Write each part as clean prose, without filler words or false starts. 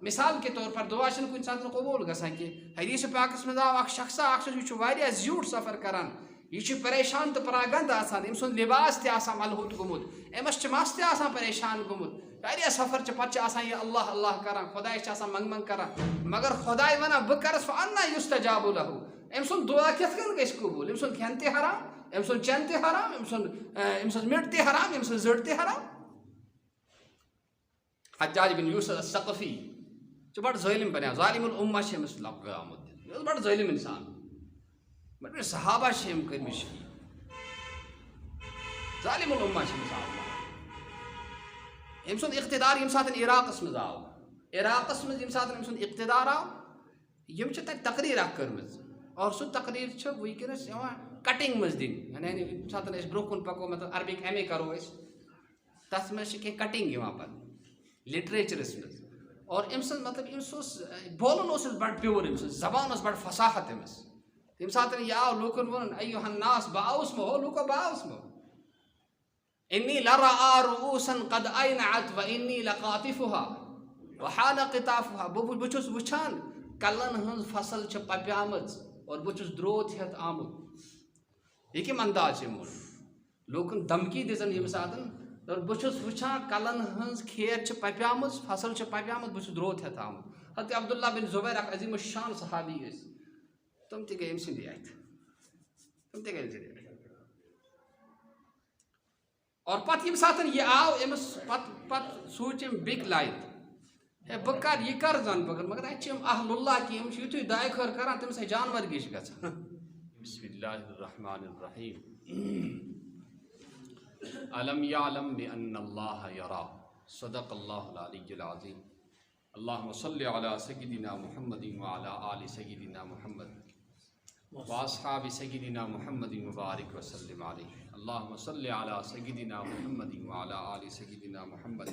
مثال کے طور پر دعا چھنہ کُنہِ ساتہٕ قبوٗل گژھان کینٛہہ حدیث پاکس منٛز آو اکھ شخصا اکھ یہِ چھُ واریاہ زیوٗٹھ سفر کران یہ چھُ پریشان تو پراگند آسان أمۍ سُنٛد لباس تہِ آسان ملہوٗت گوٚمُت أمِس چھُ مس تہِ آسان پریشان گوٚمُت واریاہ سفر چھِ پتہٕ چھِ آسان یہِ اللہ اللہ کران خۄدایس چھِ آسان منٛگ منٛگ کران مگر خۄداے ونان بہٕ کرس فانا یُستجاب لہو أمۍ سُنٛد دعا کِتھ کٔنۍ گژھِ قبوٗل أمۍ سُنٛد کھٮ۪ن تہِ حرام أمۍ سُنٛد چٮ۪ن تہِ حرام أمۍ سٕنٛز مِٹ تہِ حرام أمۍ سٕنٛز زٔٹ تہِ حرام. حجاج بن یوسف الثقفی چھُ بڑٕ ظٲلِم بنیٛو ظالم الامہ چھِ أمِس لقب آمُت یہِ اوس بڑٕ ظٲلِم اِنسان بڑٕ صحابہ چھِ أمۍ کٔرمٕتۍ شہیٖد ظالم الامہ چھِ أمِس آمُت أمۍ سُنٛد اقتدار ییٚمہِ ساتہٕ عراقس منٛز آو عراقس منٛز ییٚمہِ ساتہٕ أمۍ سُنٛد اقتدار آو یِم چھِ تتہِ تقریٖر اکھ کٔرمٕژ اور سُہ تقریٖر چھِ وٕنکیٚنس یِوان کٹنگ منٛز دِنہٕ یعنی ییٚمہِ ساتہٕ أسۍ برونٛہہ کُن پکو مطلب عربِک ایم اے کرو أسۍ تتھ منٛز چھِ کینٛہہ کٹنگ یِوان پتہٕ لٹریچرس منٛز اور أمۍ سٕنٛز مطلب أمِس اوس بولُن اوس بڑٕ پیور أمۍ سٕنٛز زبان ٲس بڑٕ فصاحت أمِس تمہِ ساتہٕ یہِ آو لوٗکن ووٚنُن ایُہا الناس بہٕ آوُس مو لوٗکو بہٕ آوُس مو انی لرأى رؤوسا قد أينعت وإني لقاطفها وحان قطافها بہٕ چھُس وٕچھان کلن ہٕنٛز فصل چھِ پپیمٕژ اور بہٕ چھُس درٛوت ہٮ۪تھ آمُت یہِ کٔمۍ انداز چھِ یِمو لوٗکن دھمکی دِژن ییٚمہِ ساتہٕ بہٕ چھُس وٕچھان کلن ہٕنٛز کھیت چھِ پپیمٕژ فصل چھِ پپیمٕژ بہٕ چھُس درٛوت ہٮ۪تھ آمُت حضرت عبداللہ بن زبیر اکھ عظیٖم الشان صحابی ٲسۍ تِم تہِ گٔے أمۍ سٕنٛدی اَتھِ اور پتہٕ ییٚمہِ ساتہٕ یہِ آو أمِس پتہٕ سوٗنٛچ أمۍ بیٚکہِ لایِن ہے بہٕ کر یہِ کر زن بہٕ مگر اَتہِ چھِ یِم اہل اللہ کہِ یِم چھِ یِتھُے دعاے خٲر کران تٔمِس ہے جانورگی چھِ گژھان بسم اللہ الرحمن الرحیم الم یعلم بأن اللہ یرا صدق اللہ العلی العظیم اللہم صلی علی سیدنا محمد وعلی آل سیدنا محمد واصحاب سیدنا محمد مبارک وسلم علیہ اللہم صلی علی سیدنا محمد وعلی آل سیدنا محمد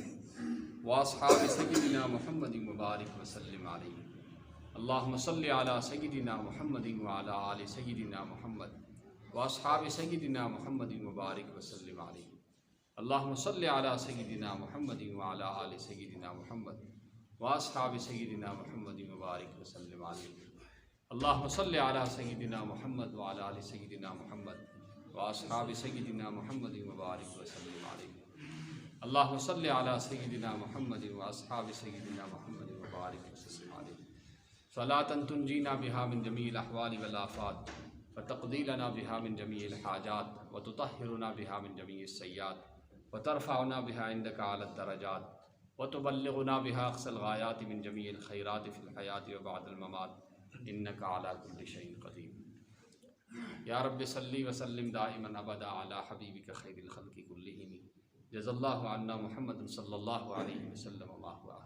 واصحاب سیدنا محمد مبارک وسلم علیہ اللہم صلی علی سیدنا محمد وعلی آل سیدنا محمد واصحاب سیدنا محمد مبارک وسلم علیہ اللہم صلی علی سیدنا محمد وعلی آل سیدنا محمد واصحاب سیدنا محمد مبارک وسلم علیہ اللہم صلی علی سیدنا محمد وعلی آل سیدنا محمد واصحاب سیدنا محمد مبارک وسلم علیہ اللہم صلی علی سیدنا محمد واصحاب سیدنا محمد مبارک وسلم علیہ صلاۃ تنجینا بہا من جمیع الاحوال والآفات وتقضی لنا بہا من جمیع الحاجات وتطہرنا بہا من جمیع السیئات وترفعنا بها عندك على الدرجات وتبلغنا بها أقصى الغايات من جميع الخيرات في الحياة وبعد الممات إنك على كل شيء قدير يا رب صل وسلم دائما أبدا على حبيبك خير الخلق كلهم جزا الله عنا محمد صلی اللہ علیہ وسلم وما هو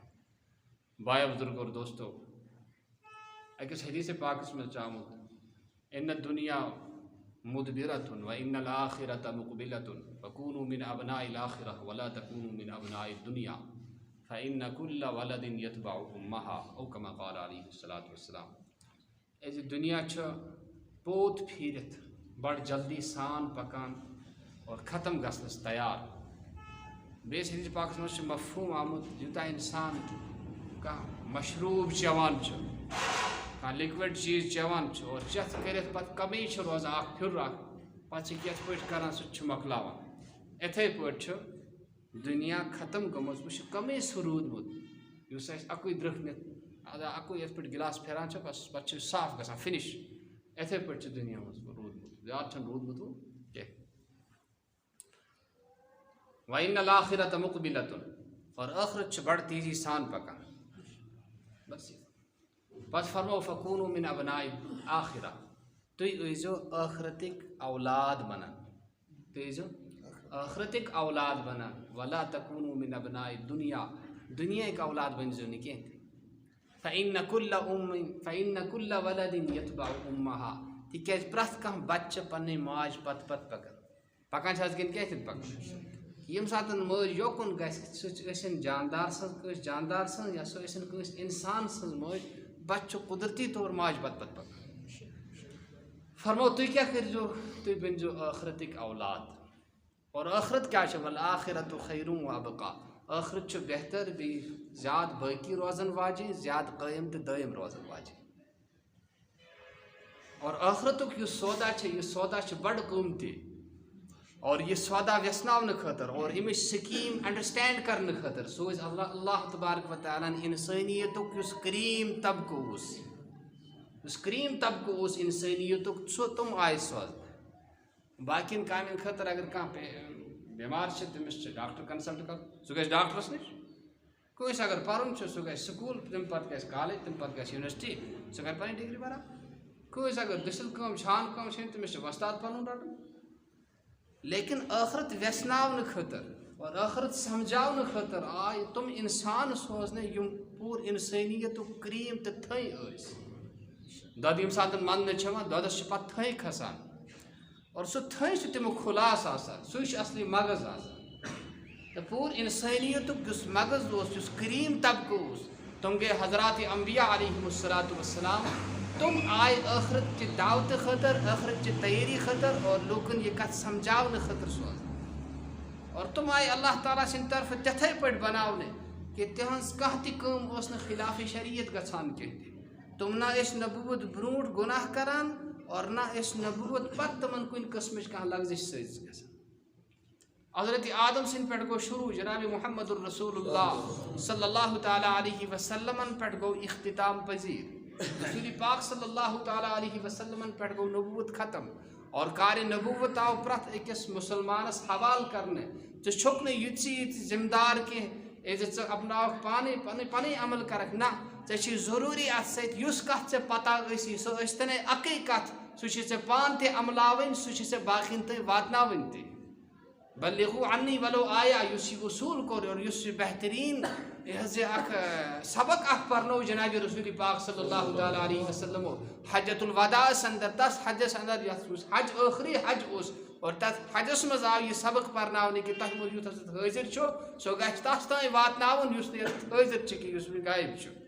بھائی بزرگ اور دوستو أکِس حدیث پاکس منٛز چھُ آمُت إن الدنيا مدبرة وإن الآخرة مقبلة فكونوا من أبناء الآخرة ولا تكونوا من أبناء الدنيا فإن كل ولد يتبع أمها أو كما قال عليه الصلاة والسلام أزِ دُنیا چھُ پوت پھیٖرِتھ بڑٕ جلدی سان پکان اور ختم گژھنس تیار بیٚیِس حدیث پاکس منٛز چھُ مفہوٗم آمُت یوٗتاہ اِنسان کانٛہہ مشروٗب چٮ۪وان چھُ کانٛہہ لِکوِڈ چیٖز چٮ۪وان چھُ اور چٮ۪تھ کٔرِتھ پتہٕ کمی چھِ روزان اکھ پھِر اکھ پتہٕ چھِ یِتھ پٲٹھۍ کران سُہ چھُ مۄکلاوان یِتھَے پٲٹھۍ چھُ دُنیا ختم گٔمٕژ وۄنۍ چھُ کمٕے سُہ روٗدمُت یُس اَسہِ اَکُے درٛوٚکنِتھ اَکُے یِتھ پٲٹھۍ گِلاس پھِران چھِ بس پتہٕ چھُ صاف گژھان فِنِش یِتھَے پٲٹھۍ چھُ دُنیا منٛز روٗدمُت زیادٕ چھُنہٕ روٗدمُت وۄنۍ کینٛہہ وَإِنَّ الْآخِرَةَ مُقْبِلَةٌ اور ٲخرت چھُ بڑٕ تیزی سان پکان بس پتہٕ فرمو فَکوٗنُوا مِن أَبْنَاءِ الْآخِرَةِ تُہۍ ٲسۍزیو ٲخرتٕکۍ اولاد بنان تُہۍ ٲسۍزیو ٲخرتٕکۍ اولاد بنان وَلَا تَکوٗنُوا مِن أَبْنَاءِ الدُّنْيَا دُنیاہٕکۍ اولاد بٔنۍزیو نہٕ کینٛہہ تہِ فَإِنَّ كُلَّ وَلَدٍ يَتْبَعُ أُمَّهَا تِکیٛازِ پرٛٮ۪تھ کانٛہہ بچہٕ چھِ پنٕنۍ ماجہِ پتہٕ پکان چھِ حظ کِنہٕ کیٛاہ چھِنہٕ پکان ییٚمہِ ساتہٕ مٲج یوکُن گژھِ سُہ ٲسِن جاندار سٕنٛز کٲنٛسہِ جاندار سٕنٛز یا سُہ ٲسِن کٲنٛسہِ اِنسان سٕنٛز مٲج بچہٕ چھُ قُدرتی طور ماجہِ پتہٕ پکان فرمو تُہۍ کیٛاہ کٔرۍزیو تُہۍ بٔنۍزیو ٲخرتٕکۍ اولاد اور ٲخرت کیٛاہ چھِ وَالآخِرَةُ خَیْرٌ وَأَبْقَىٰ آخرت بہتر بی زیادہ باقی روزن واجہ زیادہ قائم تو دائم روزن واجہ اور آخرتک یہ سودا بڑ قیمتی اور یہ سودا ویسناؤن خاطر اور امچ سکیم انڈرسٹینڈ کرنے خاطر سوز اللہ تبارک و تعالیٰ انسانیتک اس کریم طبقہ اس کریم طبقہ اس انسانیتک سو تم آئے سوز باقین کامن خاطر اگر کان بیمار تمس ڈاکٹر کنسلٹ کر سہ گھس ڈاکٹرس نش کنس اگر پرن سہ گھس سکول تم پتہ گھس کالج تم پتہ گھس یونیورسٹی سہ کر پنہ ڈگری برابر کنس اگر دسل کم چھان کم چھ تمس وستاد پن رٹن لیکن آخرت ویسناؤن خاطر اور آخرت سمجھاؤن خاطر آئے تم انسان سوزنے یم پور انسانیت کریم تو تھے دود یم سات من دودس پتہ تھے کھسان اور سہ تھے تمیک خلاص آسان سہ اصلی مغز آسان تو پور انسانیت اس مغز اس کریم طبقہ تم گئے حضرات انبیاء علیہم الصلاۃ والسلام تم آئے آخرت کی دعوت خاطر آخرت کی تیاری خاطر اور لوکن یہ کت سمجھاؤن خاطر سوز اور تم آئے اللہ تعالیٰ سن طرف تتھے پٹ بناونے کہ تہذ کانٛہہ تہِ کٲم ٲس نہٕ خلاف شریعت گژھان کینٛہہ تہِ تم نہ ٲسۍ نبوت برونٛٹھ گناہ کران اور نہ ٲسۍ نبوت پتہٕ تمن کُنہِ قٕسمٕچ کانٛہہ لغزش سۭتۍ گژھان حضرت آدم سن پہ گو شروع جناب محمد الرسول اللہ صلی اللہ تعالیٰ علیہ وسلم پہ گو اختتام پذیر رسول پاک صلی اللہ تعالیٰ علیہ وسلم پہ گو نبوت ختم اور کار نبوت آو پرت أکس مسلمانس حوال کرنے ژٕ چھُکھ نہٕ یِژی ذمہ دار کینٛہہ ژٕ اپناوکھ پانے پنٕنۍ عمل کرکھ نہ ژےٚ چھُے ضروٗری اتھ سۭتۍ یُس کتھ ژےٚ پتہ ٲسی سۄ ٲسۍتن اکٕے کتھ سُہ چھُے ژےٚ پانہٕ تہِ عملاوٕنۍ سُہ چھُے ژےٚ باقین تام واتناوٕنۍ تہِ بلغوا عنی ولو آیا اس یہ اصول کور اور اس بہترین اخ سبق اخ پرنو جناب رسول پاک صلی اللہ تعالیٰ علیہ وسلم حجت الوداع اندر تس حجس اندر حج آخری حج اس اور تس حجس مز آو یہ سبق پرناؤن کہ تہ مز یوت حاضر چھو سو گژھِ تس تام واتناون یس حاضر چھ کہ یس غائب چھ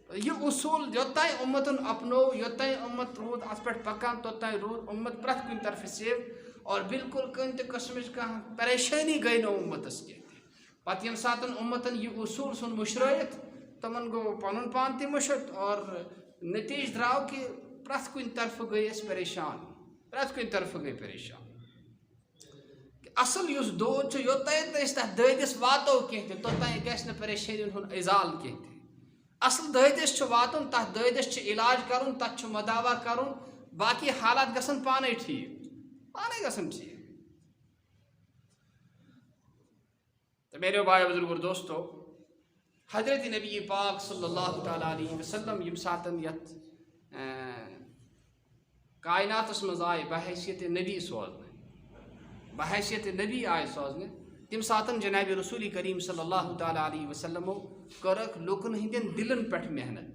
یہ اصول یوتان امتن اپنو یوتان امت رود ات پہ پکان توتان رود امت پرت کن طرف سیو اور بالکل کن تہ قسمچ کانٛہہ پریشانی گئی نہٕ امتس کینٛہہ پتہٕ ییٚمہِ ساتہٕ امتن یہ اصول سن مشرٲیِتھ تمن گوٚو پنُن پان تہِ مٔشِتھ اور نتیج درٛاو کہ پرٛٮ۪تھ کُنہِ طرفہٕ گٔے أسۍ پریشان پرٛٮ۪تھ کُنہِ طرفہٕ گٔے پریشان اصل یُس دود چھُ یوٚتام نہٕ أسۍ تتھ دٲدِس واتو کینٛہہ تہِ توٚتام گژھِ نہٕ پریشٲنین ہُنٛد اِزال کینٛہہ تہِ اصل دٲدِس چھُ واتُن تتھ دٲدِس چھُ علاج کرُن تتھ چھُ مداوا کرُن باقی حالات گژھن پانے ٹھیک پانے گژھن ٹھیک تو میرے بھائی بزرگ اور دوستو حضرت نبی پاک صلی اللہ تعالیٰ علیہ وسلم یم ساتن یت کائناتس مز آئے بحیثیت نبی سوزنے بحیثیت نبی آئے سوزنے تم ساتن جناب رسول کریم صلی اللہ تعالیٰ علیہ وسلم کرک لوکن ہندین دلن پہ محنت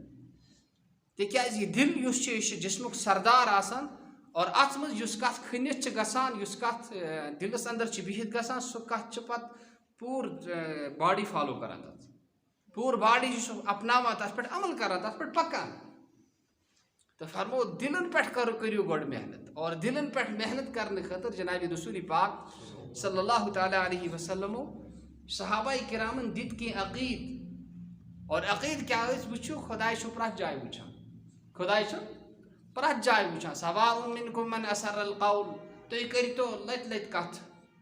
تکیاز یہ دل یہ جسمک سردار آسان اور ات مز یس کت کھنتھ گژھان یس کت دلس اندر بہت گژھان سہ کت پتہ پور باڈی فالو کران تک پور باڈی اپناوان تر پہ عمل کران تر پہ پکان تو فرمو دلن پہ کرو گۄڈٕ محنت اور دلن پہ محنت کرنے خاطر جناب رسول پاک صلی اللہ تعالیٰ علیہ وسلم صحابہ کرامن دت کی عقید اور عقید کیا وچھو خدائے پرٛٮ۪تھ جایہِ وٕچھان خدائے پرٛٮ۪تھ جایہِ وٕچھان سواء منکم من اسر القول تُہۍ کٔرۍتو لتہِ لتہِ کتھ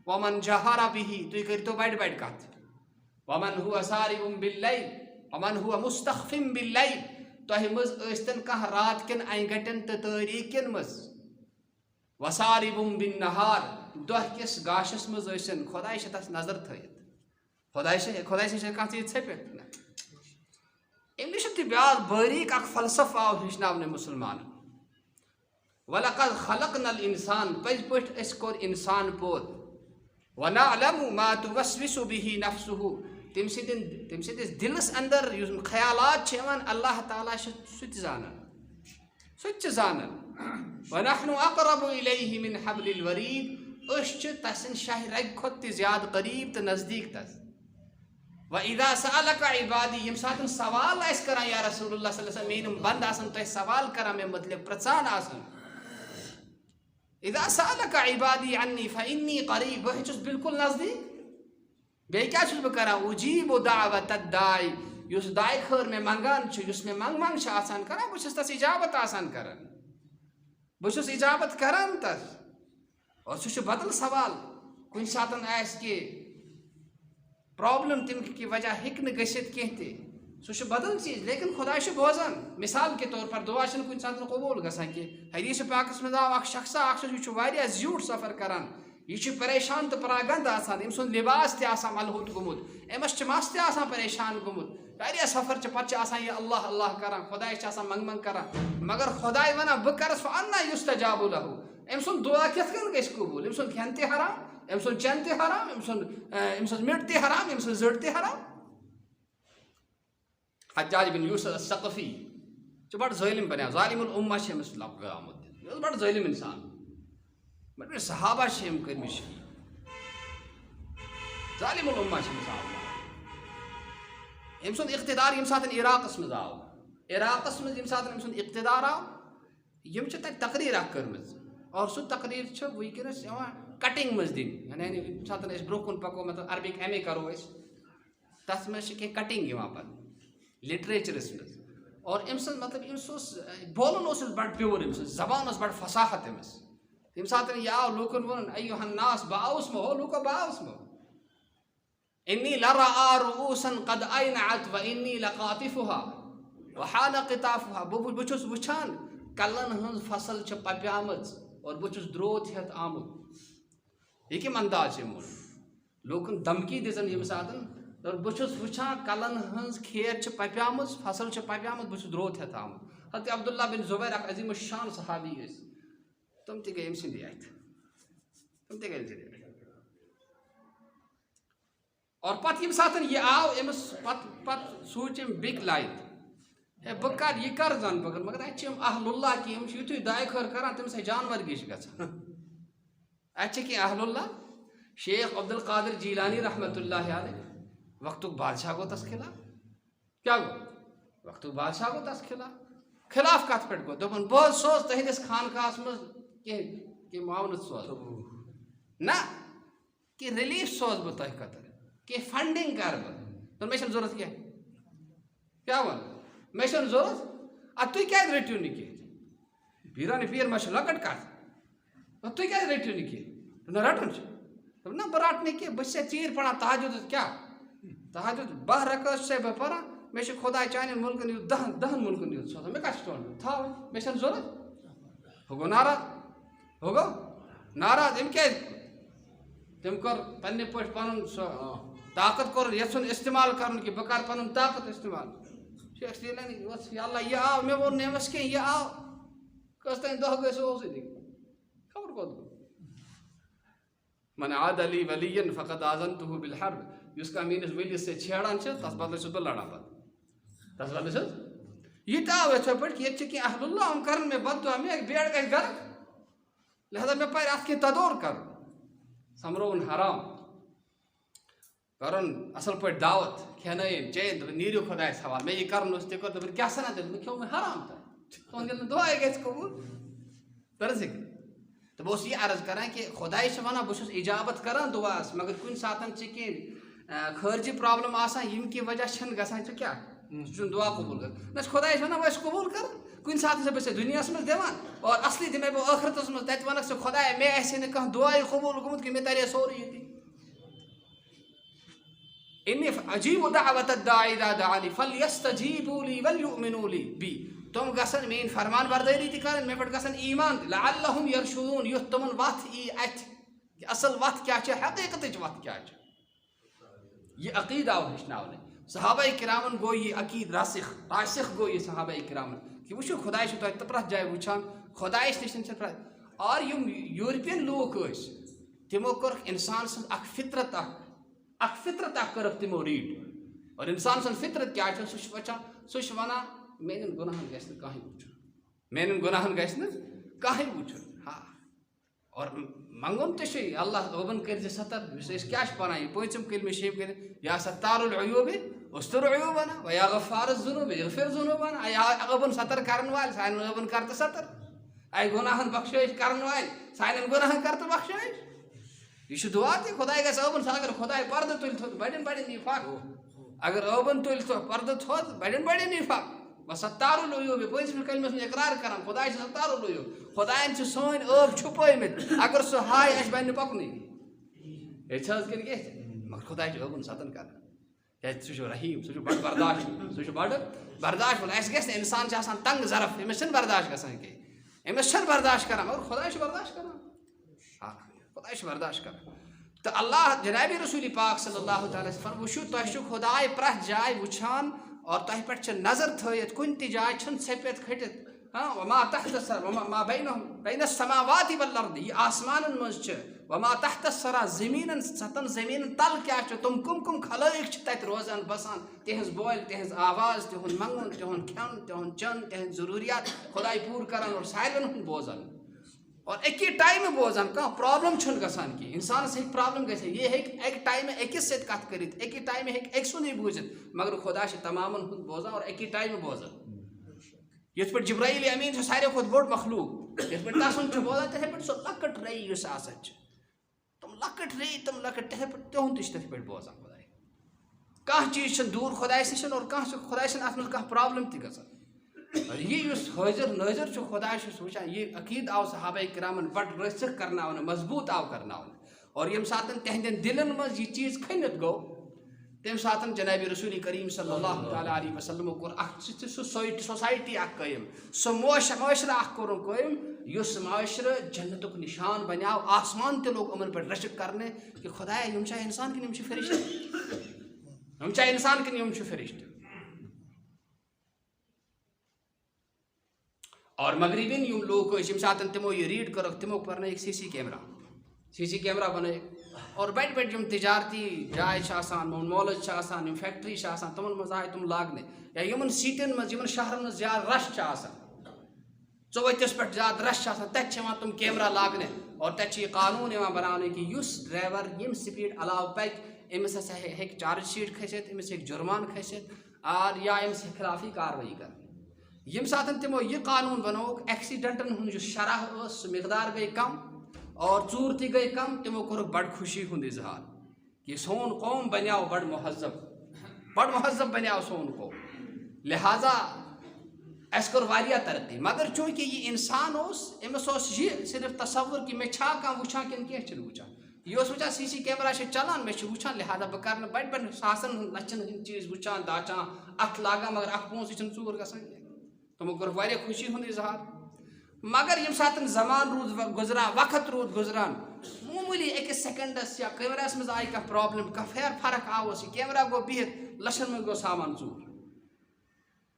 ومن جہر به تُہۍ کٔرۍتو بڑِ بڑِ کتھ ومن هو سارب باللیل ومن هو مستخف باللیل تۄہہِ منٛز ٲسۍتن کانٛہہ رات کٮ۪ن انہِ گٹن تہٕ تٲریٖکٮ۪ن منٛز وسارب بالنہار دۄہ کِس گاشس منٛز ٲسِن خۄداے چھِ تتھ نظر تھٲیِتھ خۄداے سٕنٛز چھےٚ کانٛہہ چیٖز ژھیٚپِتھ نہ امہِ نِش تہِ بیٛاکھ باریٖک اکھ فلسفہٕ آو ہیٚچھناونہٕ مُسلمانن وَلَقَدْ خَلَقْنَا الْإِنسان پٔزۍ پٲٹھۍ أسۍ کوٚر اِنسان پٲد وَنَعْلَمُ مَا تُوَسْوِسُ بِهِ نَفْسُهُ تٔمۍ سٕنٛدِس دِلس اندر یُس خیالات چھِ یِوان اللہ تعالیٰ چھُ سُہ تہِ زانان وَنَحْنُ أَقْرَبُ إِلَيْهِ مِنْ حَبْلِ الْوَرِيدِ أسۍ چھِ تسٕنٛدِ شاہہِ رگہِ کھۄتہٕ تہِ زیادٕ قریٖب تہٕ نزدیٖک تس وَإِذَا سَأَلَكَ عِبَادِي ییٚمہِ ساتہٕ سوال آسہِ کران یا رسول اللہ صلی اللہ علیہ وسلم میٲنۍ بنٛد آسان تۄہہِ سوال کران مےٚ متعلق پرٛژھان آسان اِذا سألك عبادی عنی فإنی قریب بہٕ چھُس بالکل نزدیٖک بیٚیہِ کیٛاہ چھُس بہٕ کران اُجیٖبُ دعوت الداعِ یُس داعِ خٲر مےٚ منٛگان چھُ یُس مےٚ منٛگ چھِ آسان کران بہٕ چھُس تَس اِجابت آسان کران بہٕ چھُس اِجابت کران تَس اور سُہ چھُ بدل سوال کُنہِ ساتہٕ آسہِ کہِ پرٛابلِم تَمہِ کہِ وجہ ہیٚکہِ نہٕ گٔژھِتھ کینٛہہ تہِ سُہ چھُ بدل چیٖز لیکن خۄدا چھُ بوزان مِثال کے طور پر دُعا چھِنہٕ کُنہِ ساتہٕ قبوٗل گژھان کینٛہہ حدیٖث پاکَس منٛز آو اکھ شخصا اکھ چھُ یہِ چھُ واریاہ زیوٗٹھ سفر کران یہ چھُ پریشان تہٕ پراگنٛد آسان أمۍ سُنٛد لباس تہِ آسان ملہوٗت گوٚمُت أمِس چھُ مس تہِ آسان پریشان گوٚمُت واریاہ سفر چھِ پتہٕ چھِ آسان یہِ اللہ اللہ کران خۄداے چھِ آسان منٛگ منٛگ کران مگر خۄداے ونان بہٕ کرس فَأَنَّا یُسْتَجَابُ لَهُ أمۍ سُنٛد دُعا کِتھ کٔنۍ گژھِ قبوٗل أمۍ سُنٛد کھٮ۪ن تہِ حرام أمۍ سُنٛد چٮ۪ن تہِ حرام أمۍ سٕنٛز مِٹ تہِ حرام أمۍ سٕنٛز زٔٹ تہِ حرام حجاج بن یوسف الثقفی چھُ بڑٕ ظٲلِم بنیٛو ظالم الامہ چھِ أمِس لقب آمُت یہِ اوس بڑٕ ظٲلِم اِنسان بڑٕ صحابہ چھِ أمۍ کٔرمٕتۍ ظالم الامہ چھِ أمِس آمُت أمۍ سُنٛد اقتدار ییٚمہِ ساتہٕ عراقس منٛز آو عراقس منٛز ییٚمہِ ساتہٕ أمۍ سُنٛد اقتدار آو یِم چھِ تَتہِ تقریٖر اکھ کٔرمٕژ اور سُہ تقریٖر چھِ وٕنکیٚنس یِوان کٹنگ منٛز دِنہٕ یعنی ییٚمہِ ساتہٕ أسۍ برونٛہہ کُن پکو مطلب عربِک ایم اے کرو أسۍ تتھ منٛز چھِ کینٛہہ کٹنگ یِوان پتہٕ لِٹریچرس منٛز اور أمۍ سٕنٛز مطلب أمِس اوس بولُن اوس أمِس بڑٕ پیور أمۍ سٕنٛز زبان ٲس بڑٕ فصاحت أمِس ییٚمہِ ساتہٕ یہِ آو لوٗکن ووٚنُن ایُّہا الناس بہٕ آوُس مو ہو لوٗکو بہٕ آوُس مو إني لرأى رؤوسا قد أينعت وإني لقاطفها وحان قطافها بہٕ چھُس وٕچھان کلن ہٕنٛز فصل چھِ پپیمٕژ اور بہٕ چھُس درٛوت ہٮ۪تھ آمُت یہِ کٔمۍ انداز چھِ أمۍ ووٚن لوٗکن دھمکی دِژن ییٚمہِ ساتہٕ اور بہٕ چھُس وٕچھان کلن ہٕنٛز کھیت چھِ پپیمٕژ فصل چھِ پپیمٕژ بہٕ چھُس درٛوت ہٮ۪تھ آمُت حضرت عبداللہ بن زُبیر اکھ عظیٖم الشان صحابی ٲسۍ تِم تہِ گٔے أمۍ سٕنٛدی اَتھِ تِم تہِ گٔے أمۍ سٕنٛدی اَتھِ اور پتہٕ ییٚمہِ ساتہٕ یہِ آو أمِس پتہٕ سوٗنٛچ أمۍ بیٚکہِ لایِن ہے بہٕ کر یہِ کر زن بہٕ مگر اَتہِ چھِ یِم اہل اللہ کینٛہہ یِم چھِ یِتھُے دعاے خٲر کران تٔمِس ہے جانورگی چھِ گژھان اَتہِ چھِ کینٛہہ اہل اللہ شیخ عبدالقادر جیٖلانی رحمتہ اللہ علیہ وقتُک بادشاہ گوٚو تس خلاف کیٛاہ گوٚو وقتُک بادشاہ گوٚو تس خلاف کتھ پٮ۪ٹھ گوٚو دوٚپُن بہٕ حظ سوز تُہنٛدِس خانقاہس منٛز کینٛہہ معاونت سوزٕ نہ کینٛہہ ریلیٖف سوزٕ بہٕ تۄہہِ خٲطرٕ کینٛہہ فنڈنگ کرٕ بہٕ دوٚپُن مےٚ چھنہٕ ضوٚرتھ کینٛہہ کیٛاہ ووٚن مےٚ چھنہٕ ضوٚرتھ اَدٕ تُہۍ کیٛازِ رٔٹِو نہٕ کینٛہہ پیٖرانہِ پیٖر ما چھِ لۄکٕٹ کتھ تُہۍ کیٛازِ رٔٹِو نہٕ کینٛہہ نہ رٹُن چھُ دوٚپُن نہ بہٕ رٹہٕ نہٕ کینٛہہ بہٕ چھُسے ژیٖرۍ پران تہجُد کیٛاہ تہجُد 12 رکعت چھُسے بہٕ پران مےٚ چھُ خۄداے چانٮ۪ن مُلکن یُتھ 10 مُلکن یُتھ سوزان مےٚ کتھ چھُ تھاوُن مےٚ چھنہٕ ضوٚرتھ ہُہ گوٚو ناراض أمۍ کیٛازِ تٔمۍ کوٚر پننہِ پٲٹھۍ پنُن سُہ طاقت کوٚر یژھُن استعمال کرُن کہِ بہٕ کرٕ پنُن طاقت استعمال شیخ جیٖلانی اوس یا اللہ یہِ آو مےٚ ووٚن نہٕ أمِس کینٛہہ یہِ آو کٔژ تانۍ دۄہ گٔے سُہ اوسُے نہٕ خبر کوٚت گوٚو من عاد لی ولین فقد آذنتہ بالحرب یُس کانٛہہ میٲنِس ؤلِس سۭتۍ چھیڑان چھِ تس بدلہٕ چھُس بہٕ لڑان پتہٕ تس بدلہٕ چھُس یہِ تہِ آو یِتھٕے پٲٹھۍ کہِ ییٚتہِ چھِ کینٛہہ اہل اللہ یِم کرن مےٚ بددُعا مےٚ بیٹ گژھِ غرق لہذا مےٚ پَزِ اَتھ کینٛہہ تدور کرُن سۄمبرووُن حرام کرُن اصل پٲٹھۍ دعوت کھٮ۪نٲیِن چیٚیِن دوٚپُن نیٖرِو خۄدایس حوالہٕ مےٚ یہِ کرُن اوس تہِ کوٚر دوٚپُن کیٛاہ سنا تیٚلہِ مےٚ کھیوٚو مےٚ حرام تُہُنٛد ییٚلہِ نہٕ دُعاے گژھِ قبوٗل ترٕ فِکرِ تہٕ بہٕ اوسُس یہِ عرض کران کہِ خۄداے چھِ ونان بہٕ چھُس اِجابت کران دُعاہس مگر کُنہِ ساتہٕ چھِ کینٛہہ خٲرجی پرابلم آسان ییٚمہِ کہِ وجہ چھِنہٕ گژھان ژٕ کیٛاہ ژٕ چھُنہٕ دُعا قبوٗل کران نہ چھُ خۄدایس ونان وۄنۍ چھُ قبوٗل کرُن کُنہِ ساتہٕ چھُسے بہٕ ژےٚ دُنیاہس منٛز دِوان اور اصلی دِمے بہٕ ٲخرتس منٛز تتہِ ونکھ ژٕ خۄدایا مےٚ آسہِ ہے نہٕ کانٛہہ دُعاے قبوٗل گوٚمُت کہِ مےٚ ترِ ہے سورُے ییٚتی إني أجيب دعوة الداعِ إذا دعاني فليستجيبوا لي وليؤمنوا لي بي تِم گژھن میٲنۍ فرمان بردٲری تہِ کرٕنۍ مےٚ پٮ۪ٹھ گژھن ایٖمان تہِ لعلهم يرشدون یُتھ تِمن وتھ یی اتھِ کہِ اصل وتھ کیٛاہ چھِ حقیٖقتٕچ وتھ کیٛاہ چھِ یہِ عقیٖدٕ آو ہیٚچھناونہٕ صحابہ کرامن گوٚو یہِ عقیٖدٕ راسِخ گوٚو یہِ صحابہ کرامن کہِ وٕچھِو خۄداے چھُ توتہِ پرٛٮ۪تھ جایہِ وٕچھان خۄدایس نِش چھِ اور یِم یوٗرپین لوٗکھ ٲسۍ تِمو کوٚرُکھ انسان سٕنٛز اکھ فطرت اکھ کٔرٕکھ تِمو ریٖڈ اور انسان سٕنٛز فطرت کیٛاہ چھِ سُہ چھُ وٕچھان سُہ چھُ ونان میانٮ۪ن گۄناہن گژھِ نہٕ کٕہٕنۍ وٕچھُن میانٮ۪ن گۄناہن گژھِ نہٕ کٕہٕنۍ وٕچھُن ہا اور منٛگُن تہِ چھُے اللہ رۄبن کٔرۍ زِ ستر یُس أسۍ کیٛاہ چھِ پران یہِ پٲنٛژِم کلمہٕ شریٖف کٔرِتھ یا ستار العیوٗبِ استر عیوٗبنا ویا غفار الذنوٗب اغفر ذنوٗبنا یا عٲبن ستر کرن والہِ سانٮ۪ن عٲبن کر تہٕ ستر اے گۄناہن بخشٲیش کرن والہِ سانٮ۪ن گۄناہن کر تہٕ بخشٲیش یہ دعا تھی خدا گھس ابن اگر خدا پردہ تل تھوت بڑن بڑن نفاق اگر ابن تل تو پردہ تھوت بڑن بڑن نفاق بس ستارو لویو بے پوزم کلمس میں اقرار کران خدا ستارو لویو خدائن چھ سون اب چھپٲیمٕتۍ اگر سُہ ہاے اَسہِ بنہِ نہٕ پکنُے ہے چھِ حظ کِنہٕ کیٚنٛہہ مگر خۄداے چھُ ٲبن ستن کران کیٛازِ سُہ چھُ رحیٖم سُہ چھُ بڑٕ برداشت سُہ چھُ بڑٕ برداشت وول اَسہِ گژھِ نہٕ اِنسان چھُ آسان تنگ ظرف أمِس چھُنہٕ برداشت گژھان کینٛہہ أمِس چھُنہٕ برداشت کران مگر خۄداے چھُ برداشت کران خۄداے چھُ برداشت کران تہٕ اللہ جنابِ رسوٗل پاک صلی اللہ تعالیٰ وسلم وٕچھِو تۄہہِ چھُ خۄداے پرٛٮ۪تھ جایہِ وٕچھان اور تۄہہِ پٮ۪ٹھ چھِ نظر تھٲیِتھ کُنہِ تہِ جایہِ چھُنہٕ ژھیٚپِتھ کھٔٹِتھ وما تحت وما بین السماوات والارض یہ آسمانن منٛز چھِ وما تحت الثرى زمیٖنن ستن زمیٖنن تل کیٛاہ چھُ تِم کٕم کٕم خلٲیق چھِ تتہِ روزان بسان تِہنٛز بولہِ تِہنٛز آواز تِہُنٛد منٛگُن تِہُنٛد کھٮ۪ون تِہُنٛد چٮ۪ون تِہنٛدۍ ضروٗریات خۄداے پوٗرٕ کران اور ساروین ہُنٛد بوزان اور اکی ٹایمہٕ بوزان کانٛہہ پرابلم چھُنہٕ گژھان کینٛہہ انسانس ہیٚکہِ پرابلم گٔژھِتھ یہِ ہیٚکہِ اکہِ ٹایمہٕ أکِس سۭتۍ کتھ کٔرِتھ اکی ٹایمہٕ ہیٚکہِ أکۍ سُنٛدٕے بوٗزِتھ مگر خۄدا چھُ تمامن ہُنٛد بوزان اور اکی ٹایمہٕ بوزان یِتھ پٲٹھۍ جبرائیل امین چھُ ساروی کھۄتہٕ بوٚڑ مخلوق یِتھ پٲٹھۍ تسُنٛد چھُ بوزان تِتھے پٲٹھۍ سۄ لۄکٕٹ رٔی یُس آسان چھِ تِم لۄکٕٹ رٔی تِم لۄکٕٹ تِتھے پٲٹھۍ تِہُنٛد تہِ چھُ تِتھ پٲٹھۍ بوزان خۄداے کانٛہہ چیٖز چھُنہٕ دوٗر خۄدایس نِش اور کانٛہہ چھُ خۄداے چھِنہٕ اتھ منٛز کانٛہہ پرابلم تہِ گژھان اور یہِ یُس حٲضر نٲظر چھُ خۄداے چھُ سُہ وٕچھان یہِ عقیٖد آو صحابہ کرامن بڑٕ رٔسِکھ کرناونہٕ مضبوٗط آو کرناونہٕ اور ییٚمہِ ساتہٕ تِہنٛدٮ۪ن دِلن منٛز یہِ چیٖز کھٔنِتھ گوٚو تمہِ ساتہٕ جنابِ رسوٗل کریم صلی اللہ تعالیٰ علیہ وسلمو کوٚر اکھ سُہ سوسایٹی اکھ قٲیِم سُہ معاشرٕ اکھ کوٚرُن قٲیِم یُس معاشرٕ جنتُک نِشان بنیو آسمان تہِ لوٚگ یِمن پٮ۪ٹھ رٔشک کرنہِ کہِ خۄدایا یِم چھا اِنسان کِنہٕ یِم چھِ فرشتہٕ یِم چھا اِنسان کِنہٕ یِم چھِ فرشتہٕ اور مغربین یِم لوٗکھ ٲسۍ ییٚمہِ ساتہٕ تِمو یہِ ریٖڈ کٔرٕکھ تِمو پرنٲیِکھ سی سی کیمرا بنٲیِکھ اور بڑِ بڑِ یِم تجارتی جایہِ چھِ آسان مالٕز چھِ آسان یِم فیکٹری چھِ آسان تِمن منٛز آیہِ تِم لاگنہٕ یا یِمن سیٖٹن منٛز یِمن شہرن منٛز زیادٕ رش چھِ آسان ژوٚوَتِس پٮ۪ٹھ زیادٕ رش چھِ آسان تتہِ چھِ یِوان تِم کیمرا لاگنہٕ اور تتہِ چھِ یہِ قانوٗن یِوان بناونہٕ کہِ یُس ڈرایور ییٚمہِ سپیٖڈ علاوٕ پکہِ أمِس ہسا ہیٚکہِ چارج شیٖٹ کھٔسِتھ أمِس ہیٚکہِ جُرمانہٕ کھٔسِتھ یا أمِس ہیٚکہِ خلافی کاروٲیی کرٕنۍ ییٚمہِ ساتہٕ تِمو یہِ قانوٗن بنووُکھ ایکسیڈنٹن ہُنٛد یُس شرح ٲس سُہ مقدار گٔے کم اور ژوٗر تہِ گٔے کم تِمو کوٚرُکھ بڑٕ خوشی ہُنٛد اظہار کہِ سون قوم بنیو بڑٕ مہذب بنیو سون قوم لہٰذا اَسہِ کٔر واریاہ ترقی مگر چوٗنٛکہِ یہِ اِنسان اوس أمِس اوس یہِ صرف تصوُر کہِ مےٚ چھا کانٛہہ وٕچھان کِنہٕ کینٛہہ چھِنہٕ وٕچھان یہِ اوس وٕچھان سی سی کیمرا چھِ چلان مےٚ چھِ وٕچھان لہٰذا بہٕ کرٕ نہٕ بڑِ بڑٮ۪ن ساسن ہٕنٛدۍ لچھن ہٕنٛدۍ چیٖز وٕچھان داچان اتھ لاگان مگر اکھ پونٛسہٕ چھُنہٕ ژوٗر گژھان کینٛہہ تِمو کوٚر واریاہ خوشی ہُنٛد اظہار مگر ییٚمہِ ساتہٕ زمان روٗد گُزران وقت روٗد گُزران معموٗلی أکِس سیکنڈس یا کیمراہس منٛز آیہِ کانٛہہ پرابلم کانٛہہ پھیر فرق آوُس یہِ کیمرا گوٚو بِہِتھ لچھن منٛز گوٚو سامان ژوٗر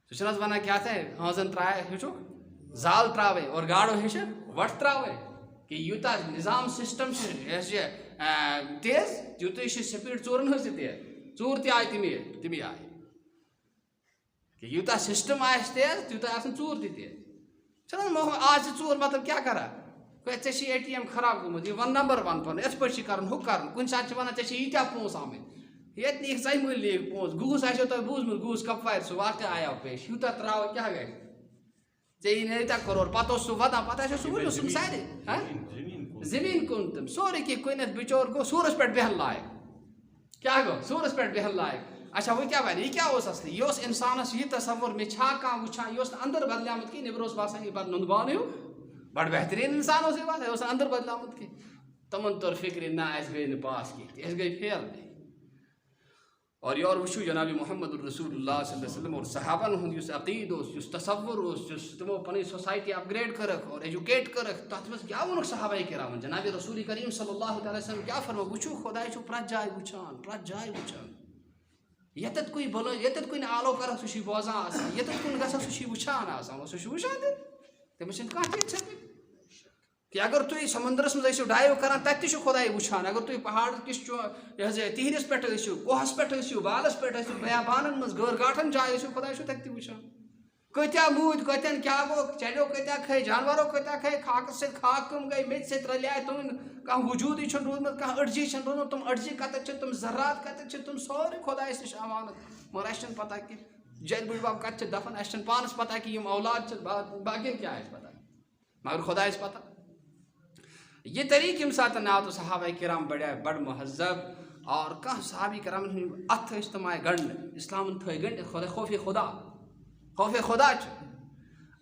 سُہ چھُنہٕ حظ وَنان کیٛاہ تھاے ہٲنزن ترٛایے ہیٚچھُکھ زال ترٛاوے اور گاڈو ہیٚچھِکھ وۄٹھ ترٛاوے کہِ یوٗتاہ نظام سِسٹم چھُ یہِ ہسا چھِ تیز تیوٗتُے چھِ سپیٖڈ ژوٗرن ہٕنٛز تہِ تیز ژوٗر تہِ آیہِ تمی آیہِ کہِ یوٗتاہ سِسٹم آسہِ تیز تیوٗتاہ آسن ژوٗر تہِ تیز چھُنہ آز چھِ ژوٗر مطلب کیٛاہ کران ژےٚ چھِ اے ٹی ایم خراب گوٚمُت یہِ وَن نمبر وَن پَنُن یِتھ پٲٹھۍ چھِ کَرُن ہُہ کَرُن کُنہِ ساتہٕ چھِ وَنان ژےٚ چھِ ییٖتیٛاہ پونٛسہٕ آمٕتۍ ییٚتہِ نِیِکھ ژَے مٔلۍ نِیِکھ پونٛسہٕ گوٗس آسیو تۄہہِ بوٗزمُت گوٗس کَپوارِ سُہ واقعہ آیو پیش یوٗتاہ ترٛاوَو کیٛاہ گژھِ ژےٚ یی نہٕ ییٖتیٛاہ کَرور پَتہٕ اوس سُہ وَدان پَتہٕ آسیو سُہ ؤنِو سُہ سارے زٔمیٖن کُن تِم سورُے کینٛہہ کٕنِتھ بِچور گوٚو سوٗرَس پٮ۪ٹھ بیٚہن لایق کیٛاہ گوٚو سوٗرَس پٮ۪ٹھ بیٚہن لایق اچھا وۄنۍ کیٛاہ بَنہِ یہِ کیٛاہ اوس اَصلی یہِ اوس اِنسانَس یہِ تصوُر مےٚ چھا کانٛہہ وٕچھان یہِ اوس نہٕ اَندر بدلیومُت کِہیٖنۍ نیٚبرٕ اوس باسان یہِ پَتہٕ نُنٛدٕ بانہٕ ہیوٗ بڑٕ بہتریٖن اِنسان اوس یہِ باسان یہِ اوس نہٕ اَندر بدلیومُت کینٛہہ تِمن توٚر فِکرِ نہ اَسہِ گٔے نہٕ پاس کینٛہہ تہِ أسۍ گٔے فیل اور یورٕ وٕچھِو جنابِ محمد رسوٗل اللہ صلی اللہ علیہ وسلم اور صحابن ہُنٛد یُس عقیٖد اوس یُس تصوُر اوس یُس تِمو پنٕنۍ سوسایٹی اپگریڈ کٔرٕکھ اور ایجوکیٹ کٔرٕکھ تتھ منٛز کیٛاہ ووٚنُکھ صحابہ کرامن جنابِ رسوٗل کریم صلی اللہ تعالیٰ وسلم کیٛاہ فرمو وٕچھِو خۄداے چھُ پرٛٮ۪تھ جایہِ وٕچھان ییٚتٮ۪تھ کُنہِ بُلٲے ییٚتٮ۪تھ کُنہِ آلو کَرَکھ سُہ چھُے بوزان آسان ییٚتٮ۪تھ کُن گژھکھ سُہ چھُے وٕچھان آسان سُہ چھُ وٕچھان تہِ تٔمِس چھِنہٕ کانٛہہ تہِ ژھٮ۪پٕنۍ کہِ اگر تُہۍ سمندرس منٛز ٲسِو ڈایِو کران تتہِ تہِ چھُ خۄداے وٕچھان اگر تُہۍ پہاڑ کِس یہِ حظ یہِ تِہرِس پٮ۪ٹھ ٲسِو کوہس پٮ۪ٹھ ٲسِو بالس پٮ۪ٹھ ٲسِو بیابانن منٛز غٲر گاٹھن جایہِ ٲسِو خۄداے چھُ تتہِ تہِ وٕچھان کۭتیاہ موٗدۍ کٲتٮ۪ن کیٛاہ گوٚو چلیو کۭتیاہ کھے جانورو کۭتیاہ کھے خاکس سۭتۍ خاک کٕم گٔے میٚژِ سۭتۍ رلیے تُہُنٛد کانٛہہ وجوٗدٕے چھُنہٕ روٗدمُت کانٛہہ أڑجی چھَنہٕ روٗدمُت تِم أڑجی کتٮ۪تھ چھِ تِم ذرات کتٮ۪تھ چھِ تِم سورُے خۄدایس نِش امانت مگر اَسہِ چھَنہٕ پتہ کینٛہہ جدِ بٕڈۍ بب کتہِ چھِ دفن اَسہِ چھَنہٕ پانس پتہ کہِ یِم اولاد چھِ باقین کیٛاہ آسہِ پتہ مگر خۄدایس پتہ یہ طریقہ یم سات آو تو صحابہ کرام بڑ مہذب اور کھانا صحابی کرام ات تم آئے گنڈ اسلام تھے گنڈ خوف خدا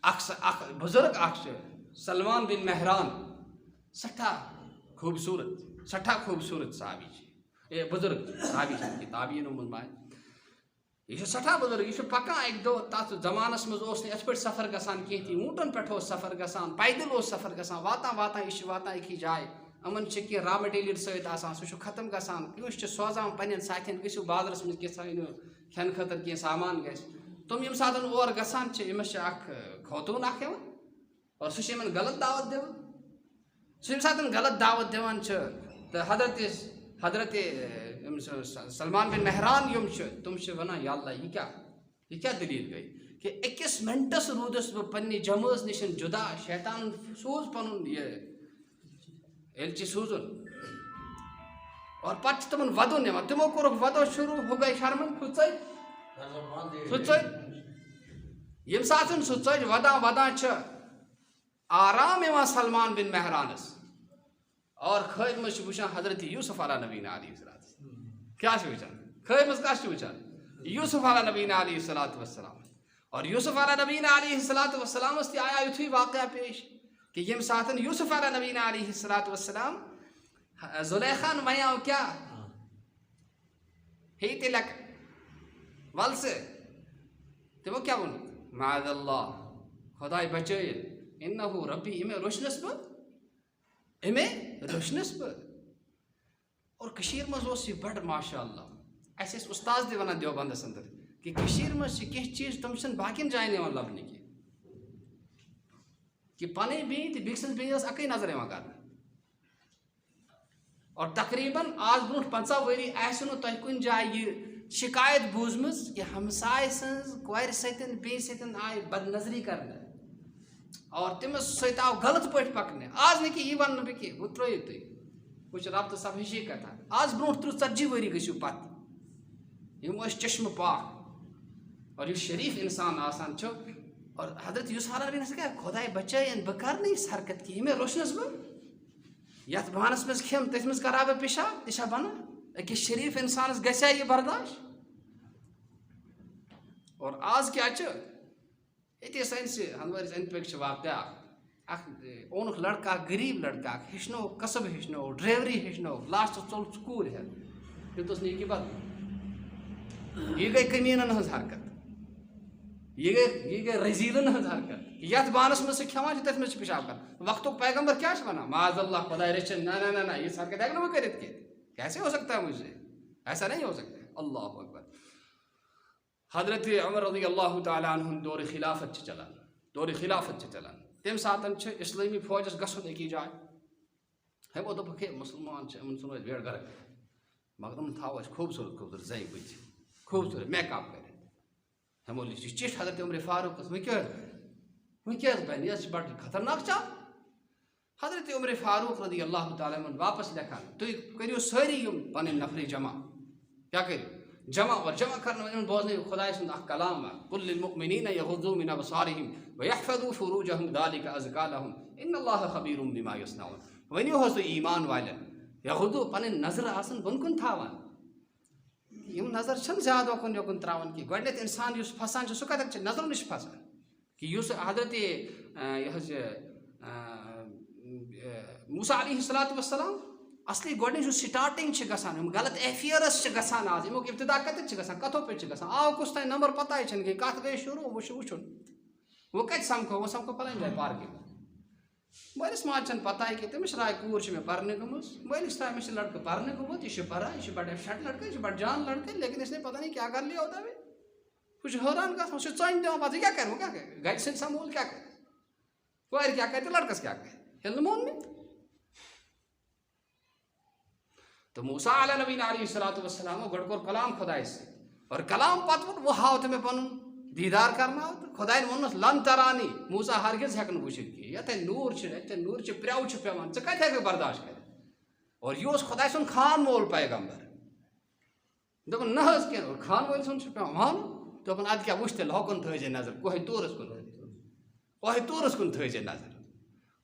اخ بزرگ اخ سلمان بن مہران سٹھا خوبصورت صحابی بزرگ صحابی تابعین مائے یہ سٹھا بزرگ یہ پکان ایک دو تات زمانس مز ات پہ سفر گسان کی اونٹن پہ سفر گسان پیدل سفر گسان واتان یہ واتان ایک جائے امن کی را مٹیریل ست سہ ختم گسان کس سوزان پنن ساتھین گھو بازرس مز کھین کھین خاطر کی سامان گھس تم یم سات اور گسان امس اخ خوتون اخ اور سہ غلط دعوت دان سہ یم سات غلط دعوت دان تو حضرت سلمان بن مہران یم تم ونان یا اللہ یہ کیا دلیل گئی کہ اکس منٹس رودس بہ پنہ جماعت نشن جدا شیطان سوز پن ایلچی سوزن اور پتہ تمن ودو نمان تمو کور ودو شروع ہو گئی شرمن سہ یم سات سہ ودان آرام یوان سلمان بن مہرانس اور خیر مز وچان حضرت یوسف علیہ نبینا علیہ السلام کیا وچان خیر مز کیا وچان یوسف علیہ نبینا علیہ الصلوۃ والسلام اور یوسف علیہ نبینا علیہ الصلوۃ والسلام اس آیا یتھی واقعہ پیش کہ یم ساتن یوسف علیہ نبینا علیہ الصلوۃ والسلام زلیخا میاں کیا ہی تلک ول سے تمو کیا ون معاذ اللہ خدائے بچائے انہو ربی امی روشنس بہ اور کشیر مز یہ بڑ ماشاء اللہ اس استاد تہ ونان دیوبندس اندر کہ کشیر مز کی چیز تم چھ باقین جائن لبنہ کی کہ پنہ بین تو بیس بین اکی نظر کر اور تقریباً آج برو 50 وری آسو تہ کن جائے یہ شکایت بوزم کہ ہمسائے سن کور ستن بی ستن آئی بد نظری کرنے اور تمس ست آو غلط پہ پکنے آج نہیں کہ یہ ون بہ کہ وہ ترو تھی وہ رابطہ سب ہشی کتھا آج برو 30-40 وری گھو پتہ یم چشم پاک اور یہ شریف انسان آسان اور حضرت یوسف علیہ نبی کیا خدائے بچائن بہ کر اس حرکت کی ہمیں روشنس بہ یت بانس مز کھم تھی مز کرا بہ پیشاب تہ بنا اکس شریف انسانس گھیا یہ برداشت اور آج کیا یہ سنس ہندوارس اند پک واقعہ اونک لڑکہ غریب لڑکہ ہچنو قصب ہچنو ڈرائیوری ہچنو لاسٹ ژول سکول ہیت دس نیکی بدل یہ گئی کمینن ہز حرکت یہ گئی رزیلن ہز حرکت یت بانس مز کھوان تھی مز پیشاب کر وقت پیغمبر کیا ونان معاذ اللہ خدا رچن نہ یہ حرکت ہیکہ نا کرت کیسے ہو سکتا ہے مجھ سے ایسا نہیں ہو سکتا ہے اللہ اکبر حضرت عمر رضی اللہ تعالیٰ عنہ دور خلافت چلان تم ساتن اسلامی فوجس گھن اکی جائے ہمو دپک ہے مسلمان ان سن ویڑ گھر مگر تم تھو خوبصورت زی بت خوبصورت میک اپ کر ہمو یہ چٹھ حضرت عمر فاروق وکیس بن یہ بڑ خطرناک چال حضرت عمر فاروق رضی اللہ تعالیٰ عنہ واپس لکھان تھی کرو ساری پن نفری جمع کیا کرو جمع اور جمع کرنا بوزن خدا سند کلام قل للمؤمنین یغضوا من ابصارهم ويحفظوا فروجهم ذلك ازكى لهم ان الله خبير بما يصنعون ونیو ہس ایمان والن یغضوا پن نظر آسن بن کن تھاوان یم نظر چھن زیادہ کن یکن تراون کی گڈنیت انسان یس پھسان چھ سہ کتک چھ نظر نش پھسان کہ یس حضرت موسیٰ علیہ السلام اصلی گۄڈنِچ یُس سٹارٹنگ چھ گژھان یم غلط ایفیئرس چھ گژھان آج یمُک ابتدا کتٮ۪تھ چھ گژھان کتھو پٮ۪ٹھ چھ گژھان آو کُس تانۍ نمبر پتہ چھنہٕ کینٛہہ کتھ گٔے شروع وہ چھُ وٕچھُن وہ کتہِ سمکھو وہ سمکھو پنٕنۍ جایہِ پارکہِ منٛز مٲلِس ماجہِ چھنہٕ پتہ کینٛہہ تٔمِس راے کوٗر چھِ مےٚ پرنہِ گٔمٕژ مٲلِس تام أمِس چھِ لڑکہٕ پرنہِ گوٚمُت یہِ چھُ پران یہِ چھُ بڑٕ ایفشنٹ لڑکہٕ یہِ چھُ بڑٕ جان لڑکہٕ لیکن اس نے پتہ نہیں کیا کر لیا ہوتا ہے وہ چھُ حٲران گژھان وہ چھُ ژۄنۍ دِوان پتہٕ یہِ کیٛاہ کرِ وہ کیٛاہ کرِ گرِ سۭتۍ سمبول کیٛاہ کرِ کورِ کیٛاہ کرِ تہٕ لڑکس کیٛاہ کرِ ییٚلہِ نہٕ موننٕے تو موسیٰ علیہ نبی علیہ الصلوۃ والسلام گۄڈٕ کوٚر کلام خۄدایس سۭتۍ اور کلام پتہٕ ووٚن وہ ہاو تٔمۍ پنُن دیٖدار کرناو تہٕ خۄداین ووٚننس لن ترانی موسیٰ ہرگز ہٮ۪کہٕ نہٕ وٕچھِتھ کینٛہہ یتٮ۪ن نوٗر چھِ یتٮ۪ن نوٗرچہِ پرٛٮ۪و چھِ پٮ۪وان ژٕ کتہِ ہٮ۪ککھ برداشت کٔرِتھ اور یہِ اوس خۄداے سُنٛد خان مول پیغمبر دوٚپُن نہ حظ کینٛہہ اور خان وٲلۍ سُنٛد چھُ پٮ۪وان مانُن دوٚپُن اَدٕ کیٛاہ وٕچھ تیٚلہِ ہۄکُن تھٲیزِ نظر کوہہِ طورس کُن تھٲیزِ نظر